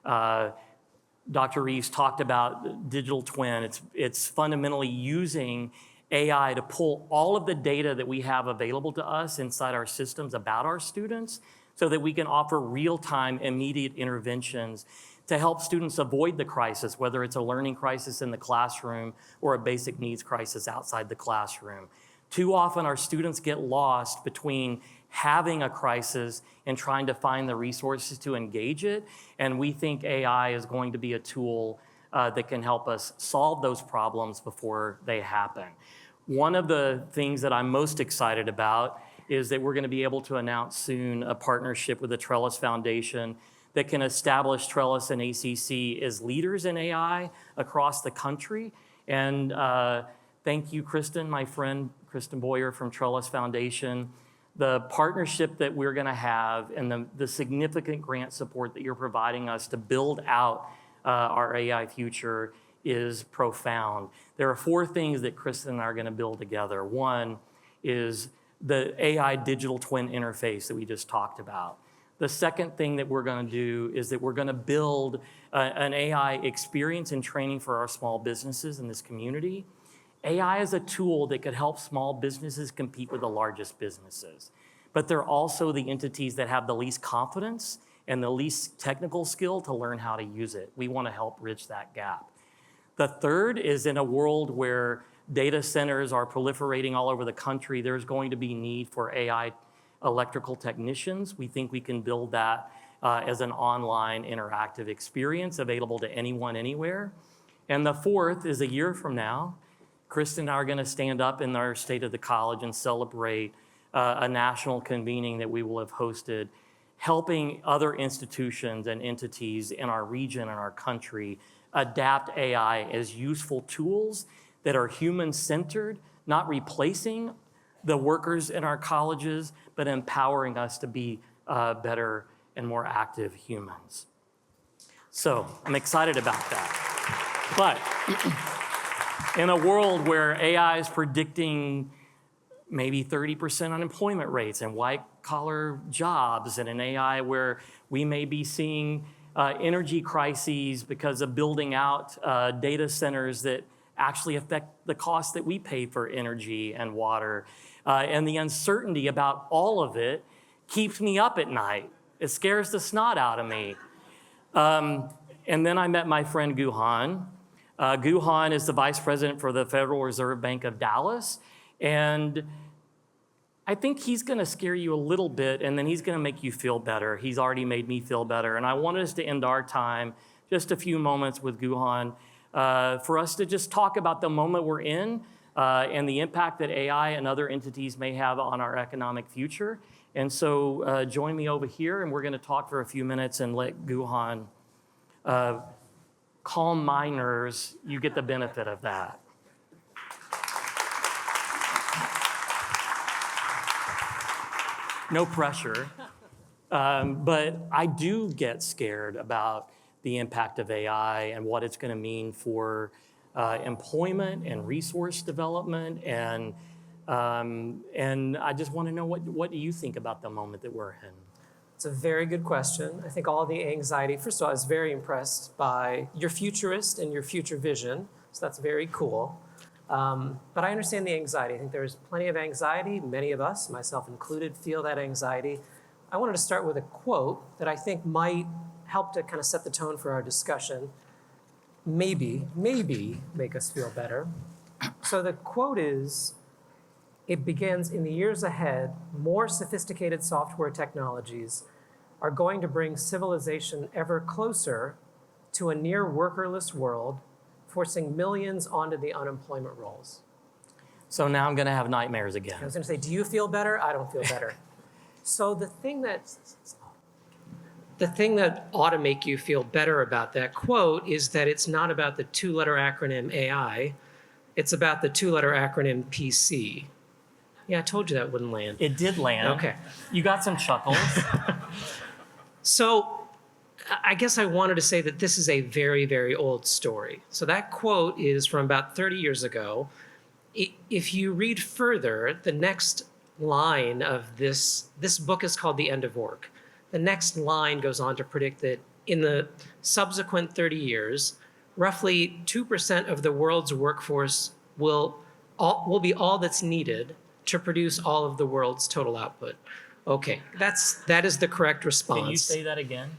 Dr. Reeves talked about digital twin. It's fundamentally using AI to pull all of the data that we have available to us inside our systems about our students so that we can offer real-time, immediate interventions to help students avoid the crisis, whether it's a learning crisis in the classroom or a basic needs crisis outside the classroom. Too often our students get lost between having a crisis and trying to find the resources to engage it, and we think AI is going to be a tool that can help us solve those problems before they happen. One of the things that I'm most excited about is that we're going to be able to announce soon a partnership with the Trellis Foundation that can establish Trellis and ACC as leaders in AI across the country. And thank you, Kristen, my friend, Kristen Boyer from Trellis Foundation. The partnership that we're going to have and the significant grant support that you're providing us to build out our AI future is profound. There are 4 things that Kristen and I are going to build together. One is the AI digital twin interface that we just talked about. The second thing that we're going to do is that we're going to build an AI experience and training for our small businesses in this community. AI is a tool that could help small businesses compete with the largest businesses, but they're also the entities that have the least confidence and the least technical skill to learn how to use it. We want to help bridge that gap. The third is, in a world where data centers are proliferating all over the country, there's going to be need for AI electrical technicians. We think we can build that as an online interactive experience available to anyone, anywhere. And the fourth is, a year from now, Kristen and I are going to stand up in our State of the College and celebrate a national convening that we will have hosted, helping other institutions and entities in our region and our country adapt AI as useful tools that are human-centered, not replacing the workers in our colleges, but empowering us to be better and more active humans. So I'm excited about that. But in a world where AI is predicting maybe 30% unemployment rates and white-collar jobs, and an AI where we may be seeing energy crises because of building out data centers that actually affect the cost that we pay for energy and water. And the uncertainty about all of it keeps me up at night. It scares the snot out of me. And then I met my friend Guhan. Guhan is the vice president for the Federal Reserve Bank of Dallas. And I think he's going to scare you a little bit, and then he's going to make you feel better. He's already made me feel better. And I wanted us to end our time, just a few moments with Guhan, for us to just talk about the moment we're in and the impact that AI and other entities may have on our economic future. And so join me over here, and we're going to talk for a few minutes and let Guhan calm my nerves. You get the benefit of that. No pressure. But I do get scared about the impact of AI and what it's going to mean for employment and resource development. And I just want to know what do you think about the moment that we're in? It's a very good question. I think all the anxiety, first of all, I was very impressed by your futurist and your future vision. So that's very cool. But I understand the anxiety. I think there's plenty of anxiety. Many of us, myself included, feel that anxiety. I wanted to start with a quote that I think might help to kind of set the tone for our discussion. Maybe make us feel better. So the quote is, it begins, in the years ahead, more sophisticated software technologies are going to bring civilization ever closer to a near workerless world, forcing millions onto the unemployment rolls. So now I'm going to have nightmares again. I was going to say, do you feel better? I don't feel better. So the thing that ought to make you feel better about that quote is that it's not about the two-letter acronym AI. It's about the two-letter acronym PC. Yeah, I told you that wouldn't land. It did land. Okay. You got some chuckles. So I guess I wanted to say that this is a very, very old story. So that quote is from about 30 years ago. If you read further, the next line of this book is called The End of Work. The next line goes on to predict that in the subsequent 30 years, roughly 2% of the world's workforce will be all that's needed to produce all of the world's total output. Okay, that is the correct response. Can you say that again?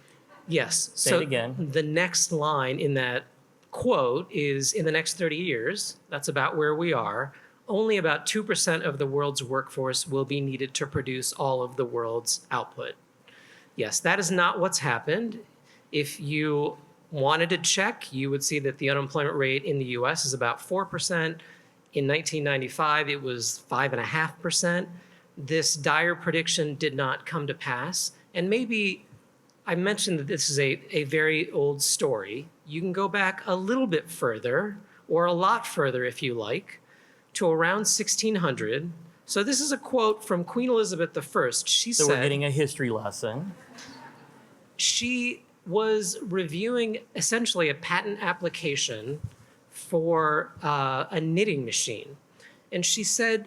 Yes. Say it again. The next line in that quote is, in the next 30 years, that's about where we are, only about 2% of the world's workforce will be needed to produce all of the world's output. Yes, that is not what's happened. If you wanted to check, you would see that the unemployment rate in the US is about 4%. In 1995, it was 5.5%. This dire prediction did not come to pass. And maybe I mentioned that this is a very old story. You can go back a little bit further, or a lot further if you like, to around 1600. So this is a quote from Queen Elizabeth I. She said, we're getting a history lesson. She was reviewing essentially a patent application for a knitting machine. And she said,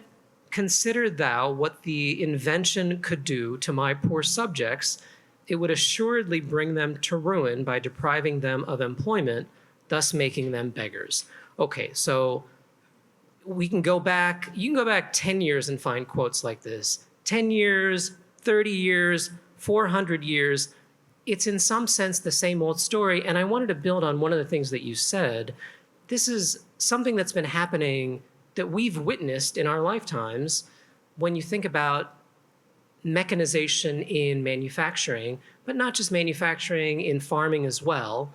"Consider thou what the invention could do to my poor subjects. It would assuredly bring them to ruin by depriving them of employment, thus making them beggars." Okay, so you can go back 10 years and find quotes like this. 10 years, 30 years, 400 years. It's in some sense the same old story. And I wanted to build on one of the things that you said. This is something that's been happening that we've witnessed in our lifetimes when you think about mechanization in manufacturing, but not just manufacturing, in farming as well.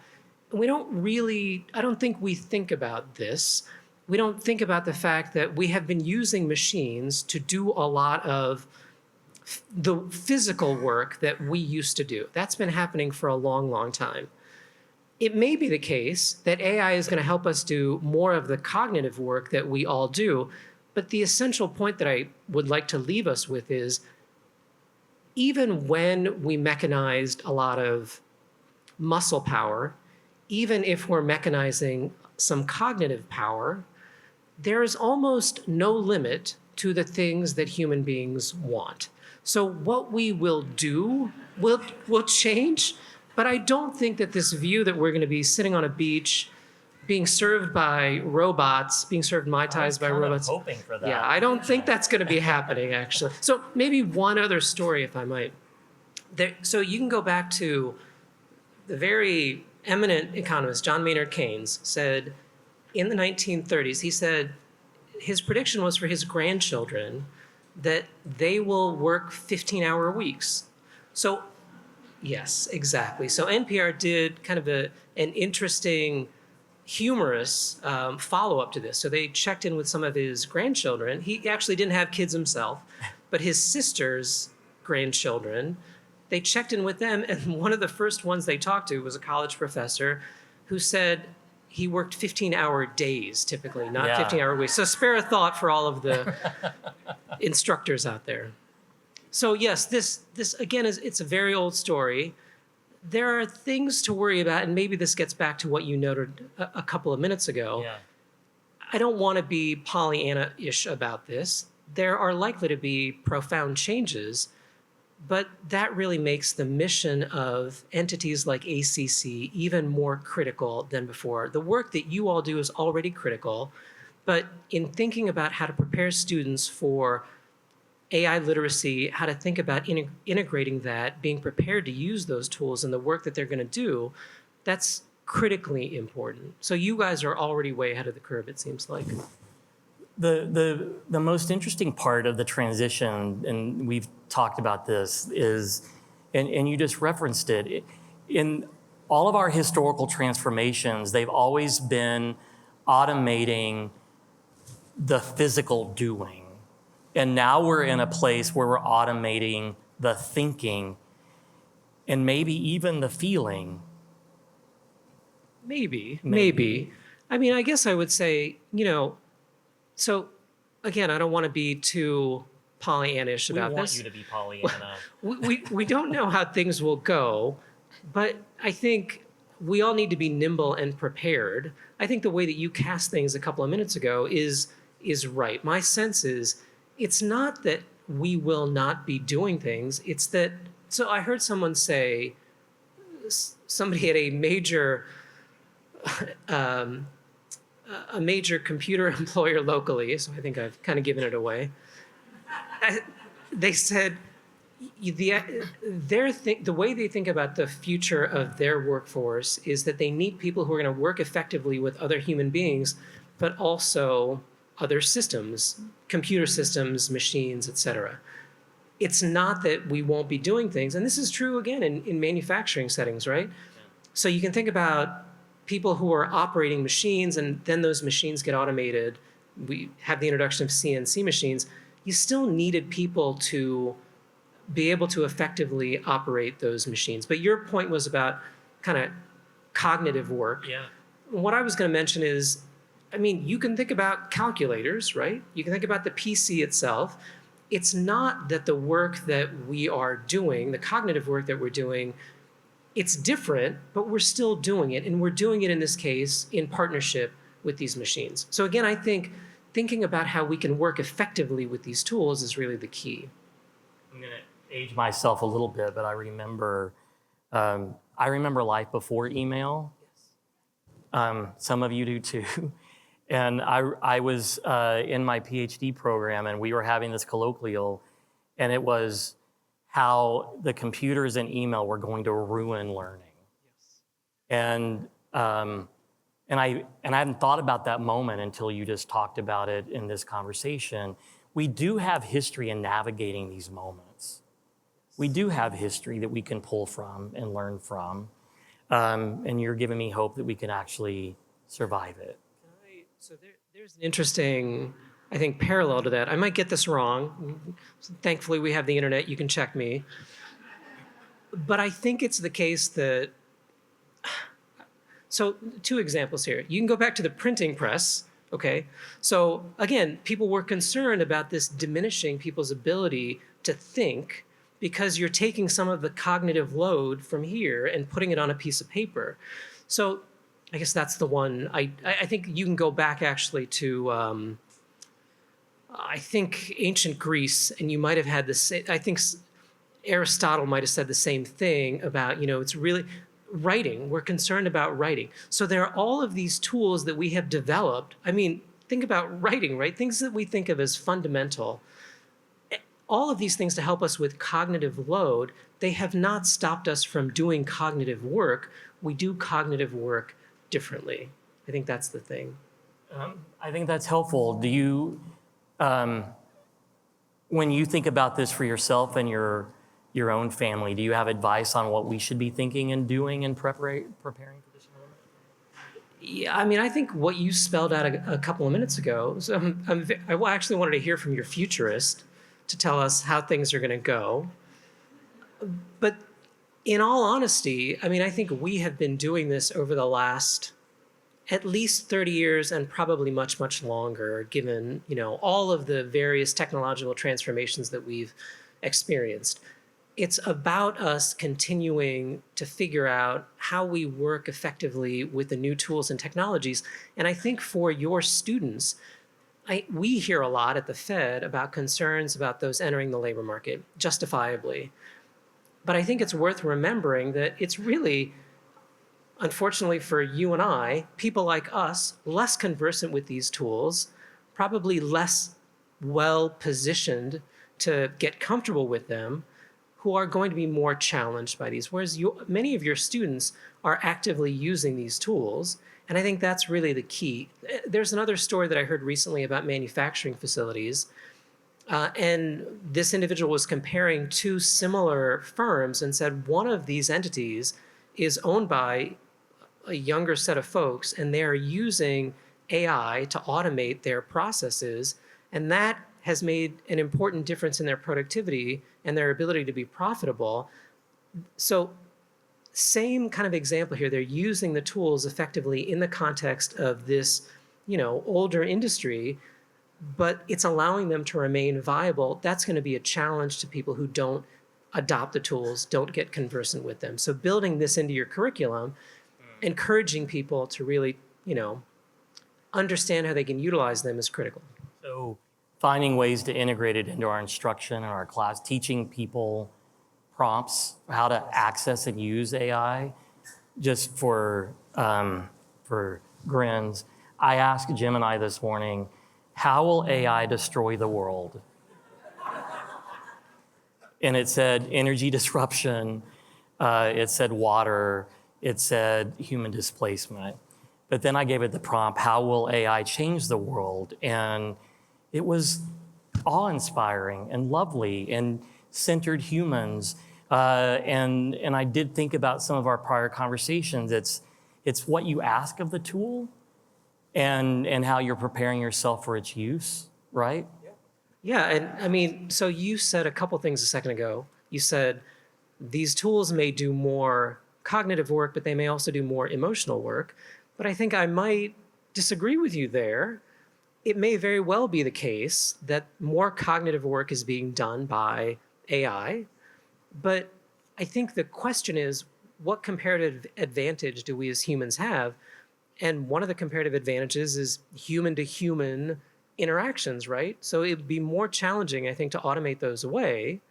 I don't think we think about this. We don't think about the fact that we have been using machines to do a lot of the physical work that we used to do. That's been happening for a long, long time. It may be the case that AI is going to help us do more of the cognitive work that we all do, but the essential point that I would like to leave us with is, even when we mechanized a lot of muscle power, even if we're mechanizing some cognitive power, there is almost no limit to the things that human beings want. So what we will do will change, but I don't think that this view that we're going to be sitting on a beach being served by robots, being served Mai Tais by robots. I was hoping for that. Yeah, I don't think that's going to be happening, actually. So maybe one other story, if I might. So you can go back to the very eminent economist, John Maynard Keynes, said in the 1930s, he said his prediction was for his grandchildren that they will work 15-hour weeks. So yes, exactly. So NPR did kind of an interesting, humorous follow-up to this. So they checked in with some of his grandchildren. He actually didn't have kids himself, but his sister's grandchildren, they checked in with them, and one of the first ones they talked to was a college professor who said he worked 15-hour days typically, not 15-hour weeks. So spare a thought for all of the instructors out there. So yes, this again it's a very old story. There are things to worry about, and maybe this gets back to what you noted a couple of minutes ago. Yeah. I don't want to be Pollyanna-ish about this. There are likely to be profound changes, but that really makes the mission of entities like ACC even more critical than before. The work that you all do is already critical, but in thinking about how to prepare students for AI literacy, how to think about integrating that, being prepared to use those tools in the work that they're going to do, that's critically important. So you guys are already way ahead of the curve, it seems like. The most interesting part of the transition, and we've talked about this, is, and you just referenced it, in all of our historical transformations, they've always been automating the physical doing. And now we're in a place where we're automating the thinking and maybe even the feeling. Maybe. I mean, I guess I would say, so again, I don't want to be too Pollyannish about We want this. you to be Pollyanna. We don't know how things will go, but I think we all need to be nimble and prepared. I think the way that you cast things a couple of minutes ago is right. My sense is it's not that we will not be doing things. It's that, so I heard someone say, somebody at a major computer employer locally, so I think I've kind of given it away. They said the way they think about the future of their workforce is that they need people who are going to work effectively with other human beings, but also other systems, computer systems, machines, et cetera. It's not that we won't be doing things, and this is true again in manufacturing settings, right? So you can think about people who are operating machines, and then those machines get automated. We have the introduction of CNC machines. You still needed people to be able to effectively operate those machines. But your point was about kind of cognitive work. Yeah. What I was going to mention is, I mean, you can think about calculators, right? You can think about the PC itself. It's not that the work that we are doing, the cognitive work that we're doing, it's different, but we're still doing it. And we're doing it in this case in partnership with these machines. So again, I think thinking about how we can work effectively with these tools is really the key. I'm going to age myself a little bit, but I remember life before email. Some of you do too. And I was in my PhD program, and we were having this colloquial, and it was how the computers and email were going to ruin learning. Yes. And I hadn't thought about that moment until you just talked about it in this conversation. We do have history in navigating these moments. We do have history that we can pull from and learn from. And you're giving me hope that we can actually survive it. So there's an interesting, I think, parallel to that. I might get this wrong. Thankfully, we have the internet. You can check me. But I think it's the case that, so 2 examples here. You can go back to the printing press, okay? So again, people were concerned about this diminishing people's ability to think because you're taking some of the cognitive load from here and putting it on a piece of paper. So I guess that's the one. I think you can go back actually to, I think, ancient Greece, and you might have had the same, I think Aristotle might have said the same thing about, it's really writing. We're concerned about writing. So there are all of these tools that we have developed. I mean, think about writing, right? Things that we think of as fundamental. All of these things to help us with cognitive load, they have not stopped us from doing cognitive work. We do cognitive work differently. I think that's the thing. I think that's helpful. Do you, when you think about this for yourself and your own family, do you have advice on what we should be thinking and doing in preparing for this moment? Yeah, I mean, I think what you spelled out a couple of minutes ago, so I actually wanted to hear from your futurist to tell us how things are going to go. But in all honesty, I mean, I think we have been doing this over the last at least 30 years and probably much, much longer, given, all of the various technological transformations that we've experienced. It's about us continuing to figure out how we work effectively with the new tools and technologies. And I think for your students, we hear a lot at the Fed about concerns about those entering the labor market, justifiably. But I think it's worth remembering that it's really, unfortunately for you and I, people like us, less conversant with these tools, probably less well positioned to get comfortable with them, who are going to be more challenged by these. Whereas many of your students are actively using these tools. And I think that's really the key. There's another story that I heard recently about manufacturing facilities. And this individual was comparing two similar firms and said one of these entities is owned by a younger set of folks, and they're using AI to automate their processes. And that has made an important difference in their productivity and their ability to be profitable. So same kind of example here. They're using the tools effectively in the context of this, older industry, but it's allowing them to remain viable. That's going to be a challenge to people who don't adopt the tools, don't get conversant with them. So building this into your curriculum, encouraging people to really, understand how they can utilize them is critical. So finding ways to integrate it into our instruction and our class, teaching people prompts, how to access and use AI. Just for grins, I asked Gemini this morning, how will AI destroy the world? And it said energy disruption, it said water, it said human displacement. But then I gave it the prompt, how will AI change the world? And it was awe-inspiring and lovely and centered humans. And I did think about some of our prior conversations. It's what you ask of the tool and how you're preparing yourself for its use, right? Yeah, and I mean, so you said a couple things a second ago. You said these tools may do more cognitive work, but they may also do more emotional work. But I think I might disagree with you there. It may very well be the case that more cognitive work is being done by AI, but I think the question is, what comparative advantage do we as humans have? And one of the comparative advantages is human-to-human interactions, right? So it would be more challenging, I think, to automate those away.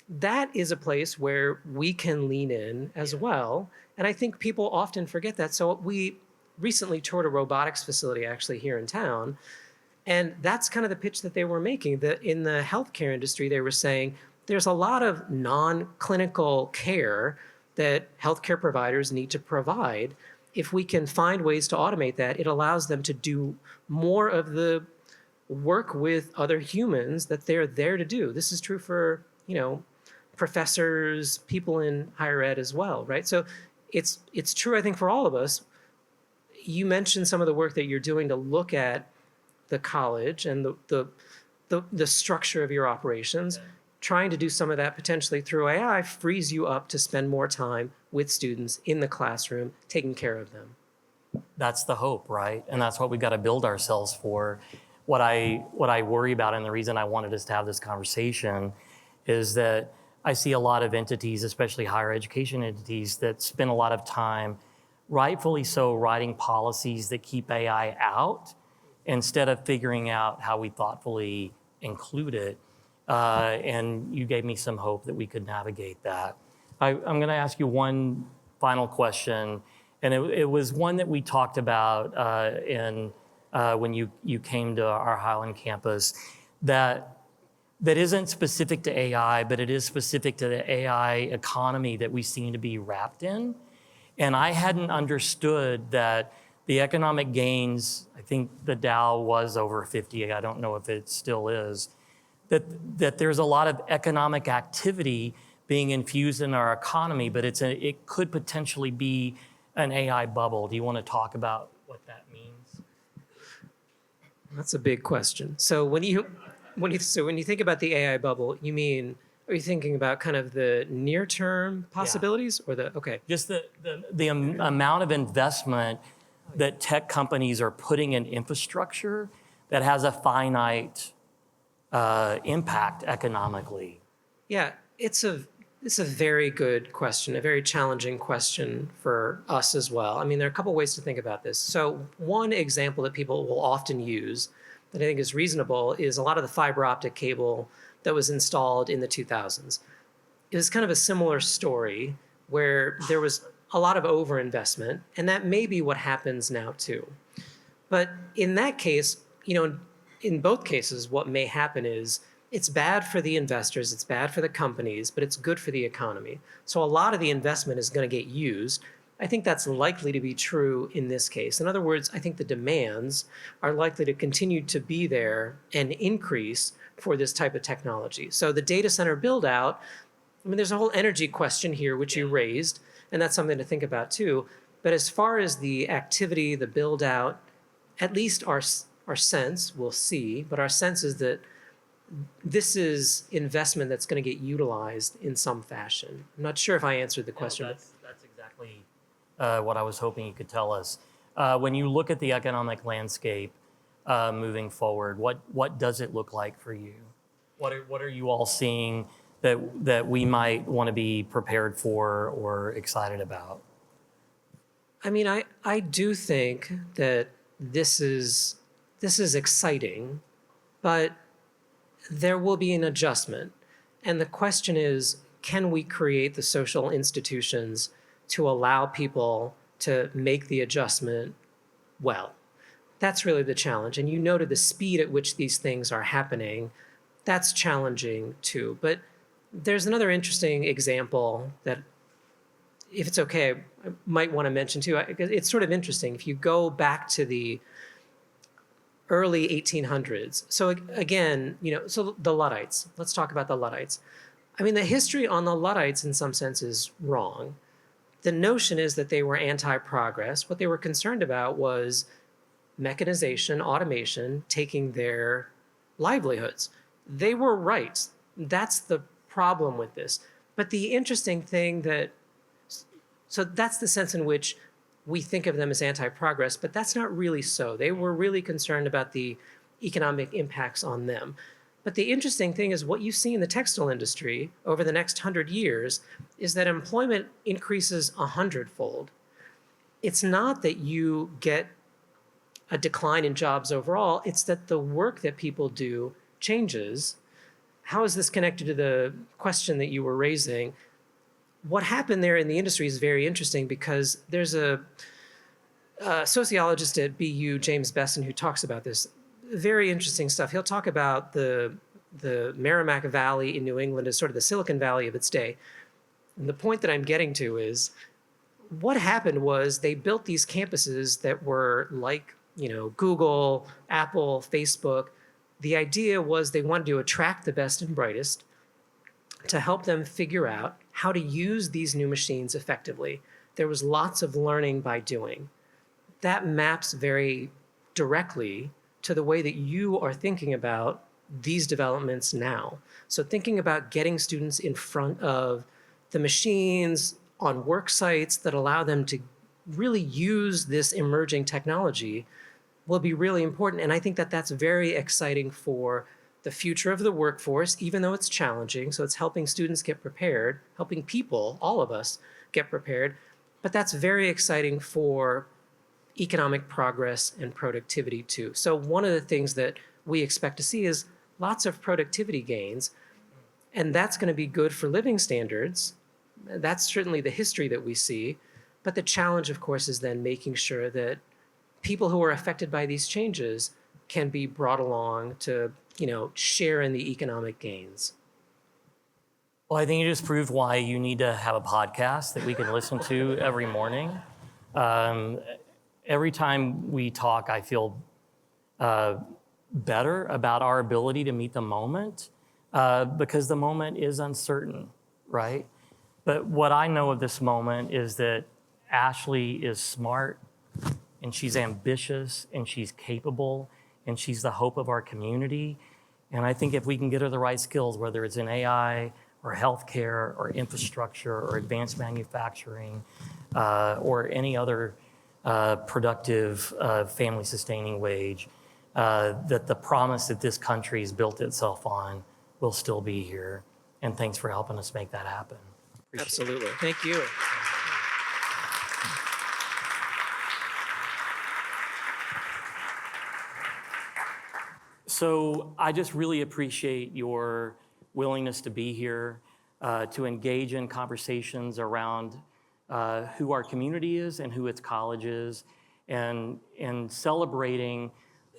That is a place where we can lean in as well. And I think people often forget that. So we recently toured a robotics facility actually here in town. And that's kind of the pitch that they were making. That in the healthcare industry, they were saying there's a lot of non-clinical care that healthcare providers need to provide. If we can find ways to automate that, it allows them to do more of the work with other humans that they're there to do. This is true for, professors, people in higher ed as well, right? So it's true, I think, for all of us. You mentioned some of the work that you're doing to look at the college and the structure of your operations. Trying to do some of that potentially through AI frees you up to spend more time with students in the classroom, taking care of them. That's the hope, right? And that's what we've got to build ourselves for. What I worry about, and the reason I wanted us to have this conversation, is that I see a lot of entities, especially higher education entities, that spend a lot of time, rightfully so, writing policies that keep AI out instead of figuring out how we thoughtfully include it. And you gave me some hope that we could navigate that. I'm going to ask you one final question, and it was one that we talked about when you came to our Highland campus, that isn't specific to AI, but it is specific to the AI economy that we seem to be wrapped in. And I hadn't understood that the economic gains, I think the Dow was over 50, I don't know if it still is, that there's a lot of economic activity being infused in our economy, but it could potentially be an AI bubble. Do you want to talk about what that means? That's a big question. So when you think about the AI bubble, are you thinking about kind of the near-term possibilities or Just the amount of investment that tech companies are putting in infrastructure that has a finite impact economically. Yeah, it's a very good question, a very challenging question for us as well. I mean, there are a couple ways to think about this. So one example that people will often use that I think is reasonable is a lot of the fiber optic cable that was installed in the 2000s. It was kind of a similar story where there was a lot of overinvestment, and that may be what happens now too. But in that case, in both cases, what may happen is it's bad for the investors, it's bad for the companies, but it's good for the economy. So a lot of the investment is going to get used. I think that's likely to be true in this case. In other words, I think the demands are likely to continue to be there and increase for this type of technology. So the data center build out, I mean, there's a whole energy question here, which you raised, and that's something to think about too. But as far as the activity, the build out, at least our sense, we'll see, but our sense is that this is investment that's going to get utilized in some fashion. I'm not sure if I answered the question. No, that's exactly what I was hoping you could tell us. When you look at the economic landscape moving forward, what does it look like for you? What are you all seeing that we might want to be prepared for or excited about? I mean, I do think that this is exciting, but there will be an adjustment. And the question is, can we create the social institutions to allow people to make the adjustment well? That's really the challenge. And you noted the speed at which these things are happening. That's challenging too. But there's another interesting example that, if it's okay, I might want to mention too. It's sort of interesting. If you go back to the early 1800s. So again, so the Luddites, let's talk about the Luddites. I mean, the history on the Luddites in some sense is wrong. The notion is that they were anti-progress. What they were concerned about was mechanization, automation, taking their livelihoods. They were right. That's the problem with this. But the interesting thing so that's the sense in which we think of them as anti-progress, but that's not really so. They were really concerned about the economic impacts on them. But the interesting thing is what you see in the textile industry over the next 100 years is that employment increases 100-fold. It's not that you get a decline in jobs overall, it's that the work that people do changes. How is this connected to the question that you were raising? What happened there in the industry is very interesting because there's a sociologist at BU, James Besson, who talks about this. Very interesting stuff. He'll talk about the Merrimack Valley in New England as sort of the Silicon Valley of its day. And the point that I'm getting to is what happened was they built these campuses that were like, Google, Apple, Facebook. The idea was they wanted to attract the best and brightest to help them figure out how to use these new machines effectively. There was lots of learning by doing. That maps very directly to the way that you are thinking about these developments now. So thinking about getting students in front of the machines on work sites that allow them to really use this emerging technology will be really important. And I think that that's very exciting for the future of the workforce, even though it's challenging. So it's helping students get prepared, helping people, all of us, get prepared. But that's very exciting for economic progress and productivity too. So one of the things that we expect to see is lots of productivity gains, and that's going to be good for living standards. That's certainly the history that we see. But the challenge, of course, is then making sure that people who are affected by these changes can be brought along to share in the economic gains. Well, I think you just proved why you need to have a podcast that we can listen to every morning. Every time we talk, I feel better about our ability to meet the moment because the moment is uncertain, right? But what I know of this moment is that Ashley is smart and she's ambitious and she's capable and she's the hope of our community. And I think if we can get her the right skills, whether it's in AI or healthcare or infrastructure or advanced manufacturing or any other productive family sustaining wage, that the promise that this country's built itself on will still be here. And thanks for helping us make that happen. Appreciate it. Absolutely. Thank you. So I just really appreciate your willingness to be here, to engage in conversations around who our community is and who its college is, and celebrating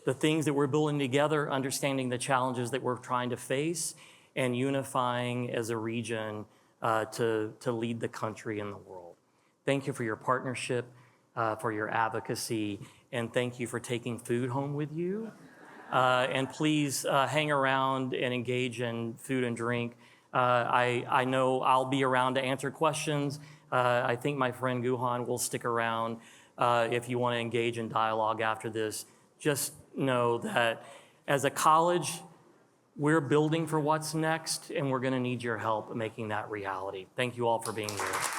the things that we're building together, understanding the challenges that we're trying to face, and unifying as a region to lead the country and the world. Thank you for your partnership, for your advocacy, and thank you for taking food home with you. And please hang around and engage in food and drink. I know I'll be around to answer questions. I think my friend Guhan will stick around if you want to engage in dialogue after this. Just know that as a college, we're building for what's next, and we're going to need your help in making that reality. Thank you all for being here.